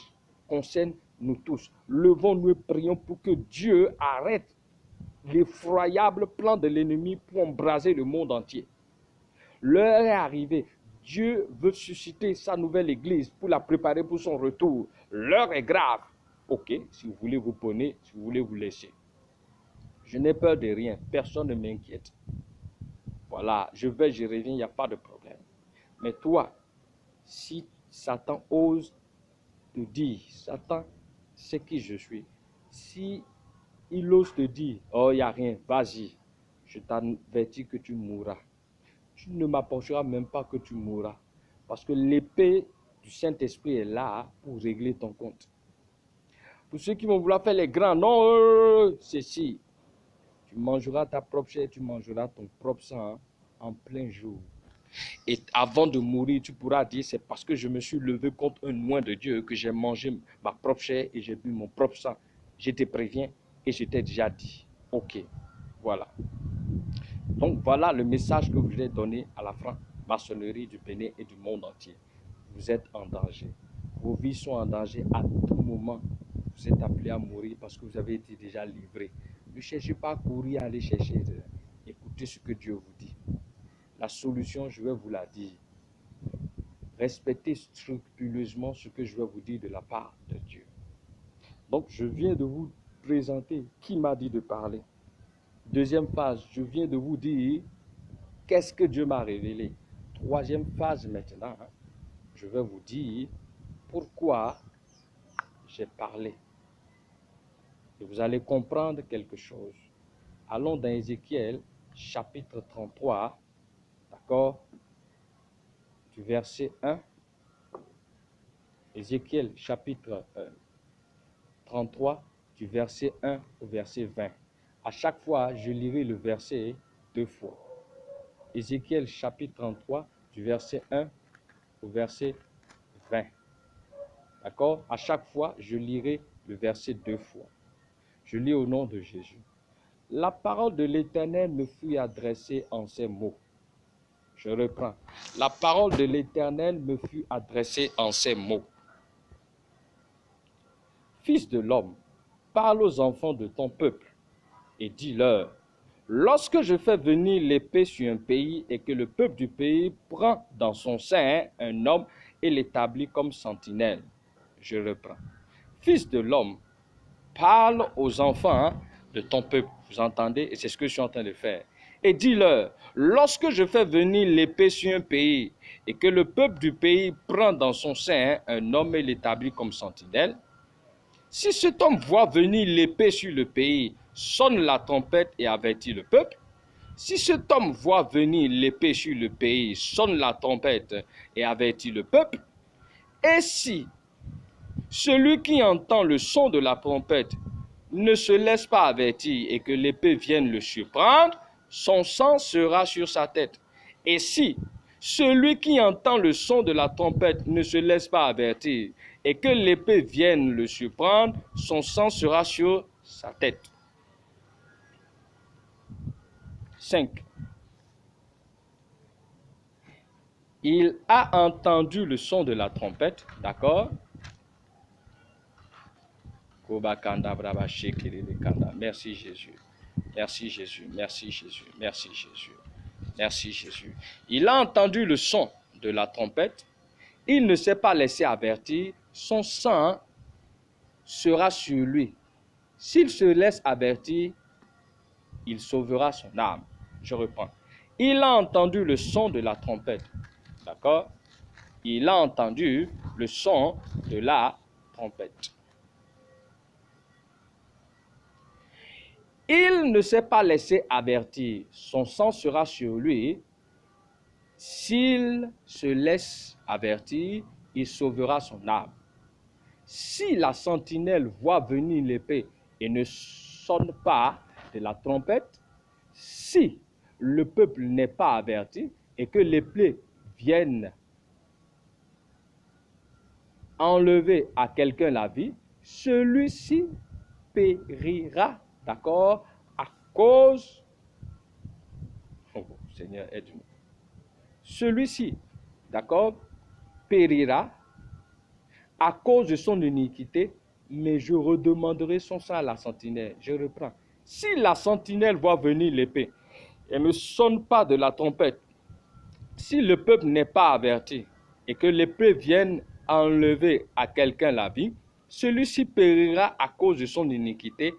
concerne nous tous. Levons-nous et prions pour que Dieu arrête l'effroyable plan de l'ennemi pour embraser le monde entier. L'heure est arrivée. Dieu veut susciter sa nouvelle église pour la préparer pour son retour. L'heure est grave. Ok, si vous voulez vous prenez, si vous voulez vous laisser. Je n'ai peur de rien. Personne ne m'inquiète. Voilà, je vais, je reviens, il n'y a pas de problème. Mais toi, si Satan ose te dire, Satan sait qui je suis. Si il ose te dire, oh, il n'y a rien, vas-y, je t'avertis que tu mourras. Tu ne m'approcheras même pas que tu mourras. Parce que l'épée du Saint-Esprit est là pour régler ton compte. Pour ceux qui vont vouloir faire les grands, non, c'est si. Tu mangeras ta propre chair, tu mangeras ton propre sang en plein jour. Et avant de mourir, tu pourras dire, c'est parce que je me suis levé contre un loin de Dieu que j'ai mangé ma propre chair et j'ai bu mon propre sang. Je te préviens et je t'ai déjà dit. Ok, voilà. Donc voilà le message que je voulais donner à la franc-maçonnerie du Bénin et du monde entier. Vous êtes en danger. Vos vies sont en danger à tout moment. Vous êtes appelés à mourir parce que vous avez été déjà livrés. Ne cherchez pas à courir, à aller chercher. Écoutez ce que Dieu vous dit. La solution, je vais vous la dire. Respectez scrupuleusement ce que je vais vous dire de la part de Dieu. Donc, je viens de vous présenter qui m'a dit de parler. Deuxième phase, je viens de vous dire qu'est-ce que Dieu m'a révélé. Troisième phase maintenant, je vais vous dire pourquoi j'ai parlé. Et vous allez comprendre quelque chose. Allons dans Ézéchiel, chapitre 33, d'accord, du verset 1. Ézéchiel, chapitre 33, du verset 1 au verset 20. À chaque fois, je lirai le verset 2 fois. Ézéchiel, chapitre 33, du verset 1 au verset 20. D'accord? À chaque fois, je lirai le verset 2 fois. Je lis au nom de Jésus. La parole de l'Éternel me fut adressée en ces mots. Je reprends. La parole de l'Éternel me fut adressée en ces mots. Fils de l'homme, parle aux enfants de ton peuple et dis-leur, lorsque je fais venir l'épée sur un pays et que le peuple du pays prend dans son sein un homme et l'établit comme sentinelle. Je reprends. Fils de l'homme, parle aux enfants de ton peuple. Vous entendez? Et c'est ce que je suis en train de faire. Et dis-leur, lorsque je fais venir l'épée sur un pays et que le peuple du pays prend dans son sein un homme et l'établit comme sentinelle, si cet homme voit venir l'épée sur le pays, sonne la trompette et avertit le peuple. Si cet homme voit venir l'épée sur le pays, sonne la trompette et avertit le peuple. Et si celui qui entend le son de la trompette ne se laisse pas avertir et que l'épée vienne le surprendre, son sang sera sur sa tête. Et si celui qui entend le son de la trompette ne se laisse pas avertir et que l'épée vienne le surprendre, son sang sera sur sa tête. 5. Il a entendu le son de la trompette, d'accord? Merci Jésus. Merci Jésus. Merci Jésus. Merci Jésus. Merci Jésus. Il a entendu le son de la trompette. Il ne s'est pas laissé avertir. Son sang sera sur lui. S'il se laisse avertir, il sauvera son âme. Je reprends. Il a entendu le son de la trompette. D'accord? Il a entendu le son de la trompette. Il ne s'est pas laissé avertir. Son sang sera sur lui. S'il se laisse avertir, il sauvera son âme. Si la sentinelle voit venir l'épée et ne sonne pas de la trompette, si le peuple n'est pas averti et que l'épée vienne enlever à quelqu'un la vie, celui-ci périra, d'accord, à cause... Oh, Seigneur, aide-nous. Celui-ci, d'accord, périra à cause de son iniquité, mais je redemanderai son sang à la sentinelle. Je reprends. Si la sentinelle voit venir l'épée et ne sonne pas de la trompette, si le peuple n'est pas averti et que l'épée vienne enlever à quelqu'un la vie, celui-ci périra à cause de son iniquité,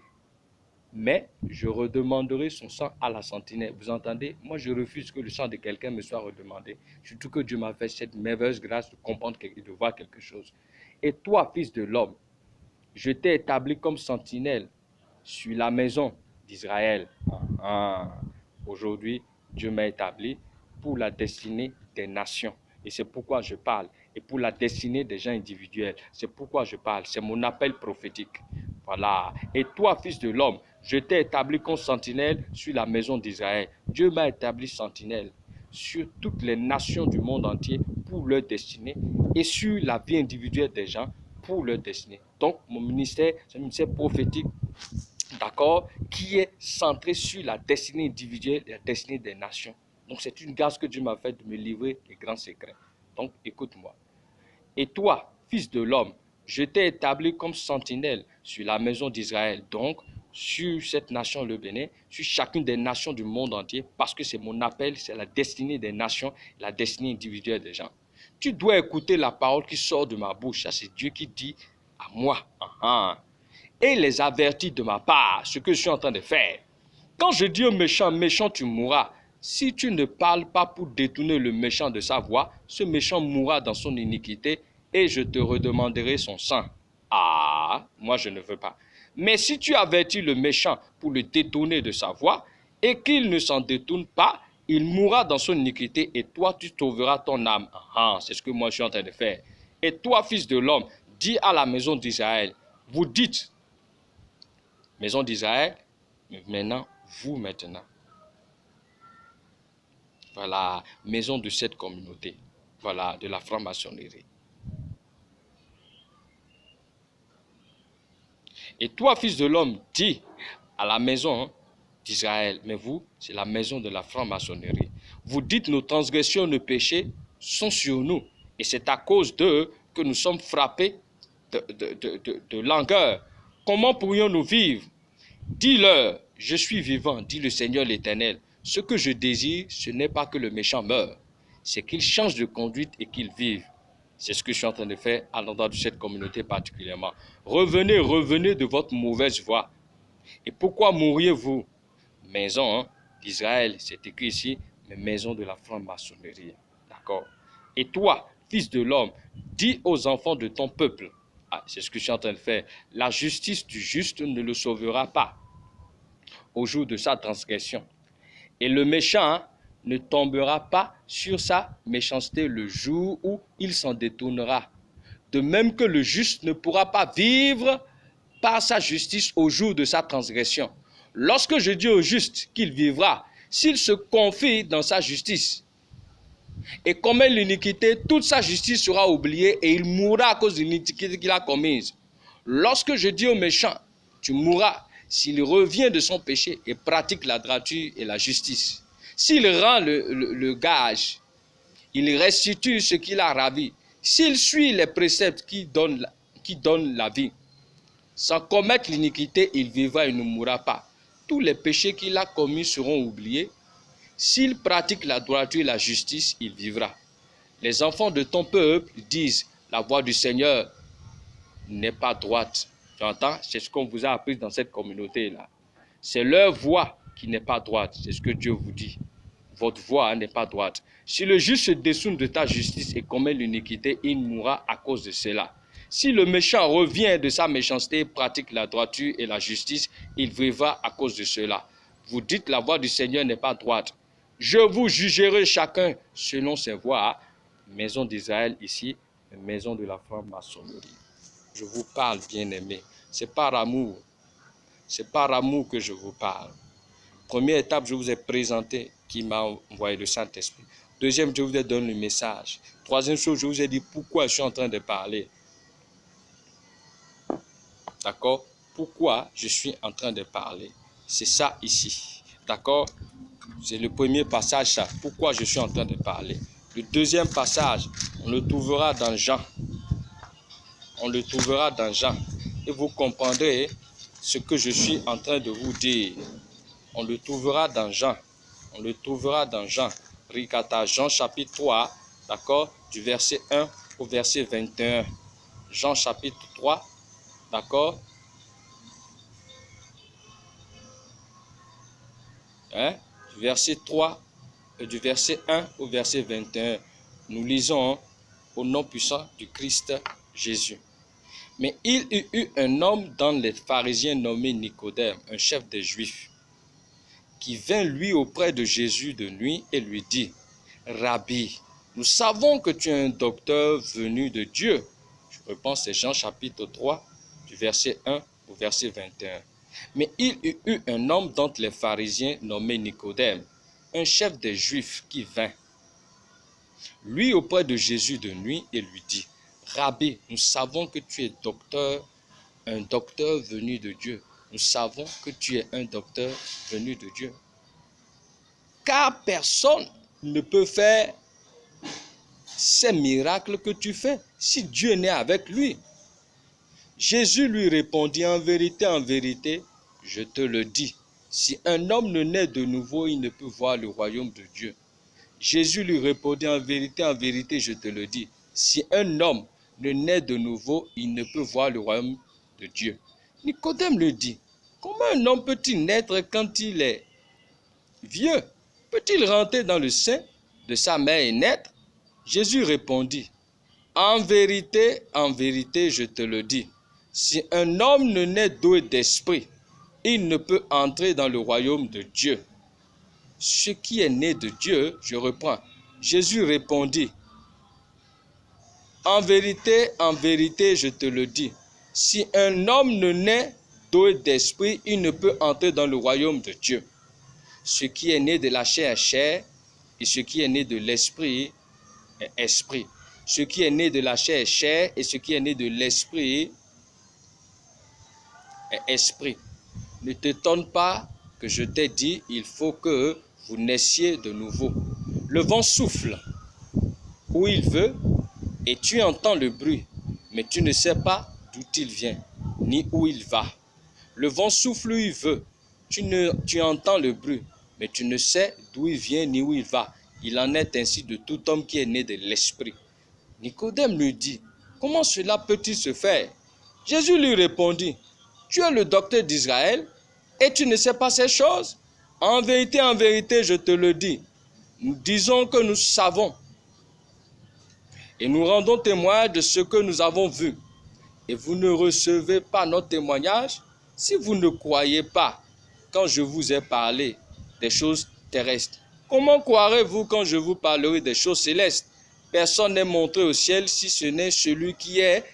mais je redemanderai son sang à la sentinelle. Vous entendez? Moi, je refuse que le sang de quelqu'un me soit redemandé. Surtout que Dieu m'a fait cette merveilleuse grâce de comprendre et de voir quelque chose. Et toi, fils de l'homme, je t'ai établi comme sentinelle sur la maison d'Israël. Aujourd'hui, Dieu m'a établi pour la destinée des nations. Et c'est pourquoi je parle. Et pour la destinée des gens individuels. C'est pourquoi je parle. C'est mon appel prophétique. Voilà. Et toi, fils de l'homme, je t'ai établi comme sentinelle sur la maison d'Israël. Dieu m'a établi sentinelle sur toutes les nations du monde entier pour leur destinée et sur la vie individuelle des gens pour leur destinée. Donc, mon ministère, c'est un ministère prophétique, d'accord, qui est centré sur la destinée individuelle et la destinée des nations. Donc, c'est une grâce que Dieu m'a fait de me livrer les grands secrets. Donc, écoute-moi. Et toi, fils de l'homme, je t'ai établi comme sentinelle sur la maison d'Israël, donc sur cette nation, le Bénin, sur chacune des nations du monde entier, parce que c'est mon appel, c'est la destinée des nations, la destinée individuelle des gens. Tu dois écouter la parole qui sort de ma bouche, ça c'est Dieu qui dit à moi, et les avertir de ma part, ce que je suis en train de faire. Quand je dis au méchant, méchant tu mourras, si tu ne parles pas pour détourner le méchant de sa voie, ce méchant mourra dans son iniquité et je te redemanderai son sang. Ah, moi je ne veux pas. Mais si tu avertis le méchant pour le détourner de sa voie et qu'il ne s'en détourne pas, il mourra dans son iniquité et toi tu sauveras ton âme. C'est ce que moi je suis en train de faire. Et toi, fils de l'homme, dis à la maison d'Israël, vous dites, maison d'Israël, maintenant, vous maintenant. Voilà, maison de cette communauté, voilà, de la franc-maçonnerie. Et toi, fils de l'homme, dis à la maison d'Israël, mais vous, c'est la maison de la franc-maçonnerie. Vous dites nos transgressions, nos péchés sont sur nous. Et c'est à cause d'eux que nous sommes frappés de langueur. Comment pourrions-nous vivre? Dis-leur, je suis vivant, dit le Seigneur l'Éternel. Ce que je désire, ce n'est pas que le méchant meure, c'est qu'il change de conduite et qu'il vive. C'est ce que je suis en train de faire à l'endroit de cette communauté particulièrement. Revenez, revenez de votre mauvaise voie. Et pourquoi mourriez-vous? Maison d'Israël, c'est écrit ici, mais maison de la franc-maçonnerie. D'accord? Et toi, fils de l'homme, dis aux enfants de ton peuple, c'est ce que je suis en train de faire, la justice du juste ne le sauvera pas au jour de sa transgression. Et le méchant ne tombera pas sur sa méchanceté le jour où il s'en détournera. De même que le juste ne pourra pas vivre par sa justice au jour de sa transgression. Lorsque je dis au juste qu'il vivra, s'il se confie dans sa justice et commet l'iniquité, toute sa justice sera oubliée et il mourra à cause de l'iniquité qu'il a commise. Lorsque je dis au méchant, tu mourras, s'il revient de son péché et pratique la droiture et la justice, s'il rend le gage, il restitue ce qu'il a ravi, s'il suit les préceptes qui donnent la vie, sans commettre l'iniquité, il vivra et ne mourra pas. Tous les péchés qu'il a commis seront oubliés. S'il pratique la droiture et la justice, il vivra. Les enfants de ton peuple disent, la voie du Seigneur n'est pas droite. Tu entends? C'est ce qu'on vous a appris dans cette communauté-là. C'est leur voie qui n'est pas droite. C'est ce que Dieu vous dit. Votre voie n'est pas droite. Si le juste se détourne de ta justice et commet l'iniquité, il mourra à cause de cela. Si le méchant revient de sa méchanceté, pratique la droiture et la justice, il vivra à cause de cela. Vous dites la voie du Seigneur n'est pas droite. Je vous jugerai chacun selon ses voies. Maison d'Israël ici, maison de la franc-maçonnerie. Je vous parle, bien-aimés. C'est par amour. C'est par amour que je vous parle. Première étape, je vous ai présenté qui m'a envoyé le Saint-Esprit. Deuxième, je vous ai donné le message. Troisième chose, je vous ai dit pourquoi je suis en train de parler. D'accord? Pourquoi je suis en train de parler? C'est ça ici. D'accord? C'est le premier passage, ça. Pourquoi je suis en train de parler? Le deuxième passage, on le trouvera dans Jean. On le trouvera dans Jean. Et vous comprendrez ce que je suis en train de vous dire. On le trouvera dans Jean. On le trouvera dans Jean. Ricata, Jean chapitre 3, d'accord, du verset 1 au verset 21. Jean chapitre 3, d'accord. Du verset 3, du verset 1 au verset 21. Nous lisons au nom puissant du Christ Jésus. Mais il y eut un homme dans les pharisiens nommé Nicodème, un chef des Juifs, qui vint lui auprès de Jésus de nuit et lui dit, « Rabbi, nous savons que tu es un docteur venu de Dieu. » Je repense, c'est Jean chapitre 3, du verset 1 au verset 21. Mais il y eut un homme d'entre les pharisiens nommé Nicodème, un chef des Juifs qui vint, lui auprès de Jésus de nuit et lui dit, « Rabbi, nous savons que tu es docteur, un docteur venu de Dieu. Nous savons que tu es un docteur venu de Dieu. Car personne ne peut faire ces miracles que tu fais si Dieu n'est avec lui. » Jésus lui répondit, en vérité, je te le dis, si un homme ne naît de nouveau, il ne peut voir le royaume de Dieu. Jésus lui répondit, en vérité, je te le dis, si un homme ne naît de nouveau, il ne peut voir le royaume de Dieu. Nicodème lui dit, comment un homme peut-il naître quand il est vieux? Peut-il rentrer dans le sein de sa mère et naître? Jésus répondit, en vérité, je te le dis, si un homme ne naît d'eau et d'esprit, il ne peut entrer dans le royaume de Dieu. Ce qui est né de Dieu, je reprends. Jésus répondit, en vérité, je te le dis, si un homme ne naît d'eau et d'esprit, il ne peut entrer dans le royaume de Dieu. Ce qui est né de la chair est chair, et ce qui est né de l'esprit est esprit. Ce qui est né de la chair est chair, et ce qui est né de l'esprit est esprit. Ne t'étonne pas que je t'ai dit, il faut que vous naissiez de nouveau. Le vent souffle où il veut et tu entends le bruit, mais tu ne sais pas d'où il vient, ni où il va. Le vent souffle où il veut, tu entends le bruit, mais tu ne sais d'où il vient ni où il va. Il en est ainsi de tout homme qui est né de l'esprit. Nicodème lui dit, comment cela peut-il se faire? Jésus lui répondit, tu es le docteur d'Israël et tu ne sais pas ces choses? En vérité, je te le dis, nous disons que nous savons et nous rendons témoignage de ce que nous avons vu. Et vous ne recevez pas notre témoignage si vous ne croyez pas quand je vous ai parlé des choses terrestres. Comment croirez-vous quand je vous parlerai des choses célestes? Personne n'est monté au ciel si ce n'est celui qui est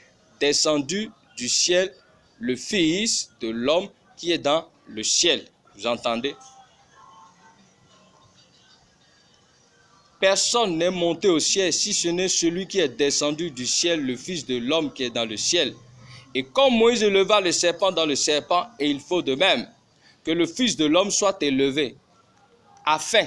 descendu du ciel, le Fils de l'homme qui est dans le ciel. Vous entendez? Personne n'est monté au ciel si ce n'est celui qui est descendu du ciel, le Fils de l'homme qui est dans le ciel. Et comme Moïse éleva le serpent dans le serpent, et il faut de même que le Fils de l'homme soit élevé, afin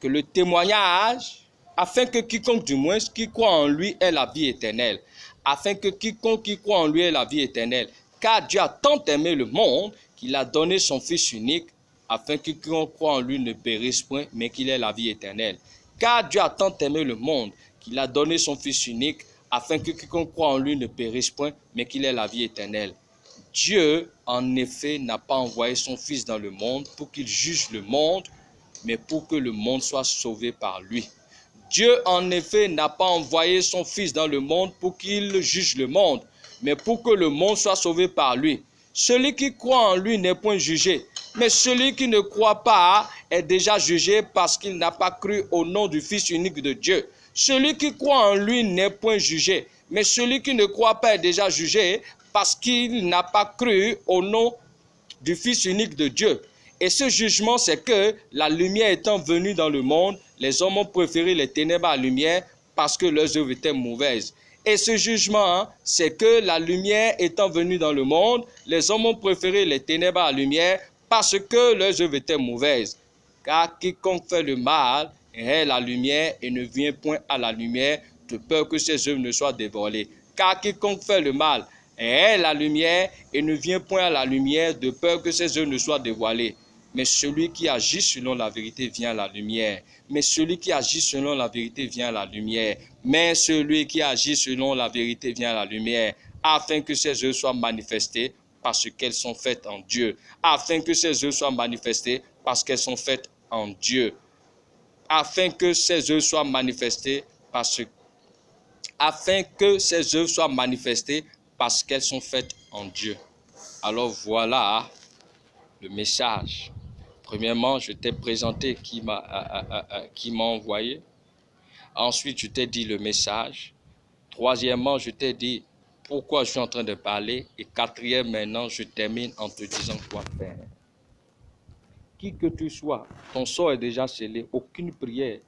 que le témoignage, afin que quiconque du moins qui croit en lui ait la vie éternelle, afin que quiconque qui croit en lui ait la vie éternelle. Car Dieu a tant aimé le monde qu'il a donné son Fils unique, afin que quiconque croit en lui ne périsse point, mais qu'il ait la vie éternelle. Car Dieu a tant aimé le monde qu'il a donné son Fils unique, afin que quiconque croit en lui ne périsse point, mais qu'il ait la vie éternelle. Dieu, en effet, n'a pas envoyé son Fils dans le monde pour qu'il juge le monde, mais pour que le monde soit sauvé par lui. Dieu, en effet, n'a pas envoyé son Fils dans le monde pour qu'il juge le monde, mais pour que le monde soit sauvé par lui. Celui qui croit en lui n'est point jugé, mais celui qui ne croit pas est déjà jugé parce qu'il n'a pas cru au nom du Fils unique de Dieu. Celui qui croit en lui n'est point jugé, mais celui qui ne croit pas est déjà jugé parce qu'il n'a pas cru au nom du Fils unique de Dieu. Et ce jugement, c'est que la lumière étant venue dans le monde, les hommes ont préféré les ténèbres à la lumière parce que leurs œuvres étaient mauvaises. Et ce jugement, c'est que la lumière étant venue dans le monde, les hommes ont préféré les ténèbres à la lumière parce que leurs œuvres étaient mauvaises. Car quiconque fait le mal est la lumière et ne vient point à la lumière de peur que ses œuvres ne soient dévoilées. Car quiconque fait le mal est la lumière et ne vient point à la lumière de peur que ses œuvres ne soient dévoilées. Mais celui qui agit selon la vérité vient à la lumière. Mais celui qui agit selon la vérité vient à la lumière. Mais celui qui agit selon la vérité vient à la lumière, afin que ses œuvres soient manifestées parce qu'elles sont faites en Dieu. Afin que ses œuvres soient manifestées parce qu'elles sont faites en Dieu. Afin que ses œuvres soient manifestées afin que ses œuvres soient manifestées parce qu'elles sont faites en Dieu. Alors voilà le message. Premièrement, je t'ai présenté qui m'a envoyé. Ensuite, je t'ai dit le message. Troisièmement, je t'ai dit pourquoi je suis en train de parler. Et quatrième, maintenant, je termine en te disant quoi faire. Qui que tu sois, ton sort est déjà scellé. Aucune prière.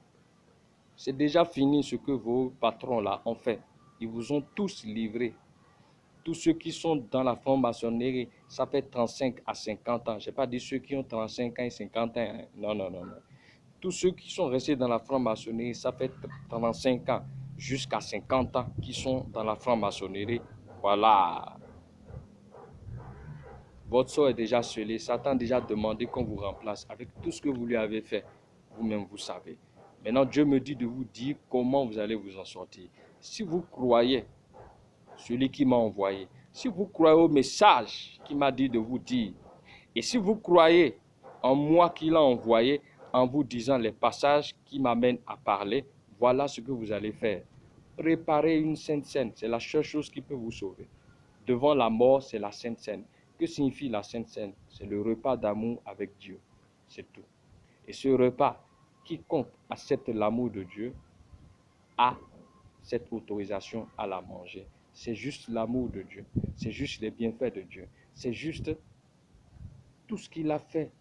C'est déjà fini ce que vos patrons là ont fait. Ils vous ont tous livré. Tous ceux qui sont dans la franc-maçonnerie, ça fait 35 à 50 ans. Je n'ai pas dit ceux qui ont 35 ans et 50 ans. Hein. Non. Tous ceux qui sont restés dans la franc-maçonnerie, ça fait 35 ans jusqu'à 50 ans qui sont dans la franc-maçonnerie. Voilà. Votre sort est déjà scellé. Satan a déjà demandé qu'on vous remplace avec tout ce que vous lui avez fait. Vous-même, vous savez. Maintenant, Dieu me dit de vous dire comment vous allez vous en sortir. Si vous croyez celui qui m'a envoyé, si vous croyez au message qu'il m'a dit de vous dire, et si vous croyez en moi qui l'a envoyé, en vous disant les passages qui m'amènent à parler, voilà ce que vous allez faire. Préparez une sainte scène, c'est la seule chose qui peut vous sauver. Devant la mort, c'est la sainte scène. Que signifie la sainte scène? C'est le repas d'amour avec Dieu, c'est tout. Et ce repas, quiconque accepte l'amour de Dieu a cette autorisation à la manger. C'est juste l'amour de Dieu, c'est juste les bienfaits de Dieu, c'est juste tout ce qu'il a fait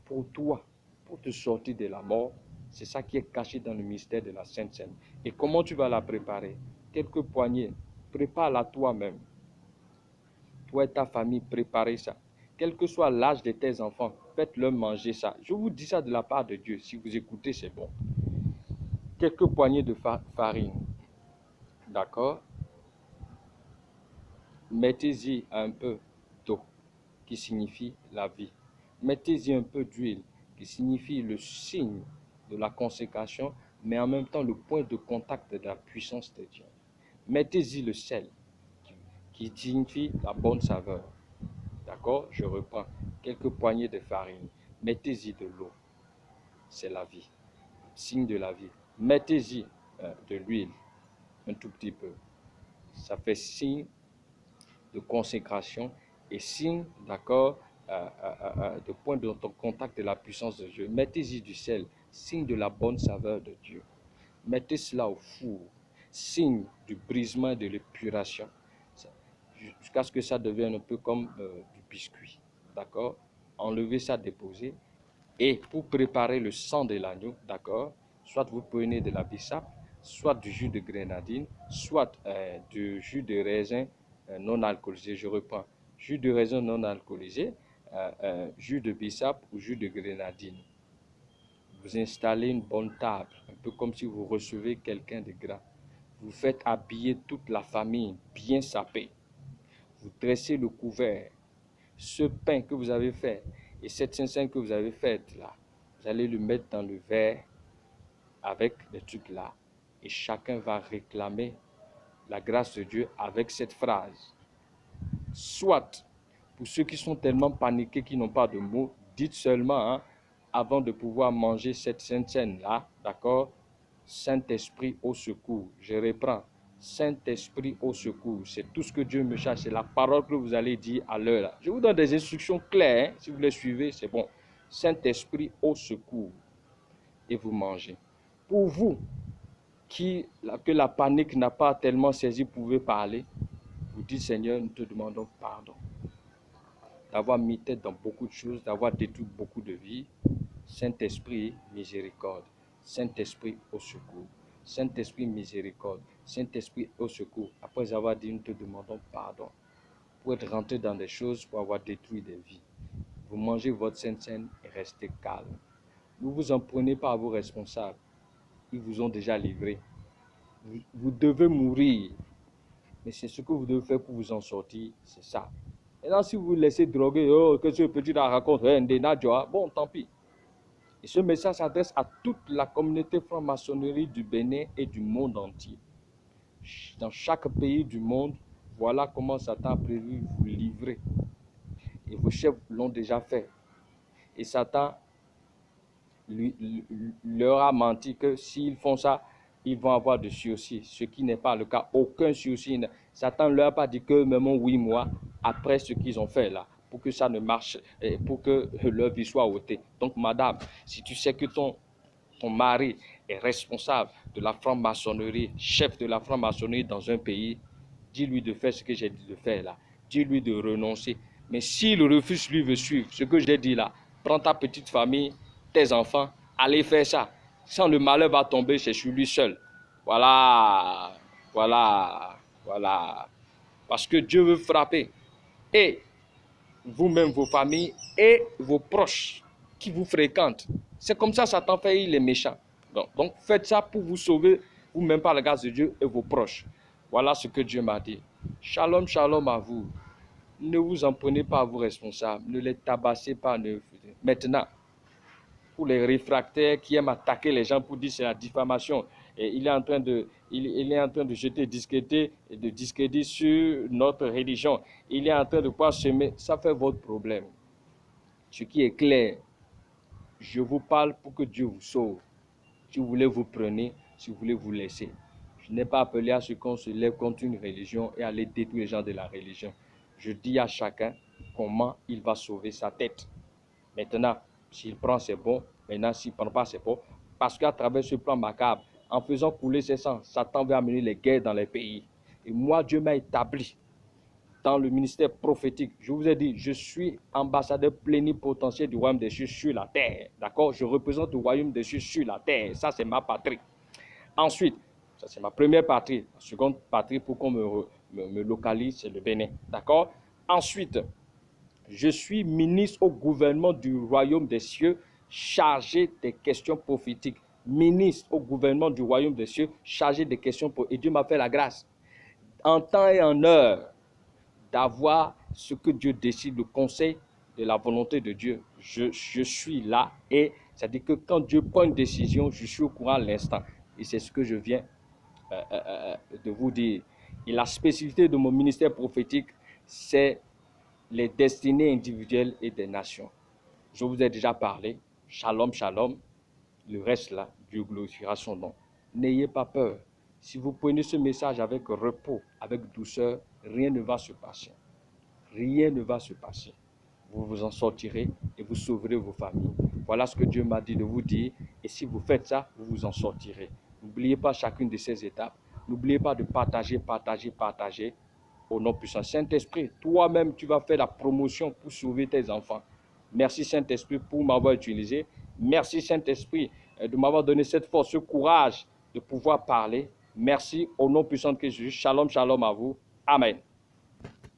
pour toi, pour te sortir de la mort. C'est ça qui est caché dans le mystère de la Sainte Seine. Et comment tu vas la préparer? Quelques poignées, prépare-la toi-même. Toi et ta famille, préparez ça. quel que soit l'âge de tes enfants, faites-leur manger ça. Je vous dis ça de la part de Dieu. Si vous écoutez, c'est bon. Quelques poignées de farine. D'accord? Mettez-y un peu d'eau, qui signifie la vie. Mettez-y un peu d'huile, qui signifie le signe de la consécration, mais en même temps le point de contact de la puissance de Dieu. Mettez-y le sel, qui signifie la bonne saveur. D'accord? Je reprends. Quelques poignées de farine. Mettez-y de l'eau. C'est la vie. Signe de la vie. Mettez-y de l'huile, un tout petit peu. Ça fait signe de consécration et signe, d'accord, de point de contact de la puissance de Dieu. Mettez-y du sel, signe de la bonne saveur de Dieu. Mettez cela au four, signe du brisement et de l'épuration, jusqu'à ce que ça devienne un peu comme du biscuit. D'accord? Enlevez ça, déposez. Et pour préparer le sang de l'agneau, d'accord, soit vous prenez de la bissap, soit du jus de grenadine, soit du jus de raisin non alcoolisé. Je reprends. Jus de raisin non alcoolisé, jus de bissap ou jus de grenadine. Vous installez une bonne table, un peu comme si vous recevez quelqu'un de grand. Vous faites habiller toute la famille, bien sapée. Vous dressez le couvert. Ce pain que vous avez fait et cette Saint-Saëns que vous avez faite là, vous allez le mettre dans le verre avec les trucs là. Et chacun va réclamer la grâce de Dieu avec cette phrase. Soit, pour ceux qui sont tellement paniqués, qui n'ont pas de mots, dites seulement, hein, avant de pouvoir manger cette Saint-Saëns là, d'accord? Saint-Esprit au secours. Je reprends. Saint-Esprit au secours. C'est tout ce que Dieu me cherche. C'est la parole que vous allez dire à l'heure là. Je vous donne des instructions claires. Hein? Si vous les suivez, c'est bon. Saint-Esprit au secours. Et vous mangez. Pour vous, que la panique n'a pas tellement saisi, vous pouvez parler. Vous dites, Seigneur, nous te demandons pardon. D'avoir mis tête dans beaucoup de choses, d'avoir détruit beaucoup de vies. Saint-Esprit, miséricorde. Saint-Esprit au secours. Saint-Esprit, miséricorde. Saint-Esprit au secours. Après avoir dit, nous te demandons pardon. Pour être rentré dans des choses, pour avoir détruit des vies. Vous mangez votre Saint-Saëns et restez calme. Ne vous en prenez pas à vos responsables. Ils vous ont déjà livré. Vous devez mourir. Mais c'est ce que vous devez faire pour vous en sortir. C'est ça. Maintenant, si vous vous laissez droguer, oh, que ce petit la raconte, bon, tant pis. Et ce message s'adresse à toute la communauté franc-maçonnerie du Bénin et du monde entier. Dans chaque pays du monde, voilà comment Satan a prévu vous livrer. Et vos chefs l'ont déjà fait. Et Satan leur a menti que s'ils font ça, ils vont avoir de sursis, ce qui n'est pas le cas. Aucun sursis. Satan ne leur a pas dit que même 8 mois après ce qu'ils ont fait là, pour que ça ne marche, pour que leur vie soit ôtée. Donc, madame, si tu sais que ton mari est responsable de la franc-maçonnerie, chef de la franc-maçonnerie dans un pays, dis-lui de faire ce que j'ai dit de faire là. Dis-lui de renoncer. Mais s'il refuse, lui veut suivre ce que j'ai dit là, prends ta petite famille, tes enfants, allez faire ça. Sans le malheur va tomber, c'est sur lui seul. Voilà, voilà, voilà. Parce que Dieu veut frapper. Et vous-même, vos familles et vos proches qui vous fréquentent. C'est comme ça Satan fait, il est méchant. Donc faites ça pour vous sauver vous-même par la grâce de Dieu et vos proches. Voilà ce que Dieu m'a dit. Shalom, shalom à vous. Ne vous en prenez pas à vos responsables. Ne les tabassez pas. Maintenant, pour les réfractaires qui aiment attaquer les gens pour dire c'est la diffamation, et il est en train de jeter de discrédit sur notre religion. Il est en train de pouvoir semer. Ça fait votre problème. Ce qui est clair, je vous parle pour que Dieu vous sauve. Si vous voulez, vous prenez. Si vous voulez, vous laissez. Je n'ai pas appelé à ce qu'on se lève contre une religion et aller détruire les gens de la religion. Je dis à chacun comment il va sauver sa tête. Maintenant, s'il prend, c'est bon. Maintenant, s'il ne prend pas, c'est bon. Parce qu'à travers ce plan macabre, en faisant couler ses sangs, Satan va amener les guerres dans les pays. Et moi, Dieu m'a établi dans le ministère prophétique. Je vous ai dit, je suis ambassadeur plénipotentiaire du royaume des cieux sur la terre. D'accord? Je représente le royaume des cieux sur la terre. Ça, c'est ma patrie. Ensuite, ça, c'est ma première patrie. La seconde patrie, pour qu'on me localise, c'est le Bénin. D'accord? Ensuite, Je suis ministre au gouvernement du royaume des cieux, chargé des questions prophétiques. Ministre au gouvernement du royaume des cieux, chargé des questions prophétiques. Et Dieu m'a fait la grâce, en temps et en heure, d'avoir ce que Dieu décide, le conseil de la volonté de Dieu. Je suis là, et c'est-à-dire que quand Dieu prend une décision, je suis au courant à l'instant. Et c'est ce que je viens de vous dire. Et la spécificité de mon ministère prophétique, c'est les destinées individuelles et des nations. Je vous ai déjà parlé. Shalom, shalom. Le reste là, Dieu glorifiera son nom. N'ayez pas peur. Si vous prenez ce message avec repos, avec douceur, rien ne va se passer. Rien ne va se passer. Vous vous en sortirez et vous sauverez vos familles. Voilà ce que Dieu m'a dit de vous dire. Et si vous faites ça, vous vous en sortirez. N'oubliez pas chacune de ces étapes. N'oubliez pas de partager, partager, partager. Au nom puissant Saint-Esprit, toi-même, tu vas faire la promotion pour sauver tes enfants. Merci Saint-Esprit pour m'avoir utilisé. Merci Saint-Esprit de m'avoir donné cette force, ce courage de pouvoir parler. Merci au nom puissant de Jésus. Shalom, shalom à vous. Amen.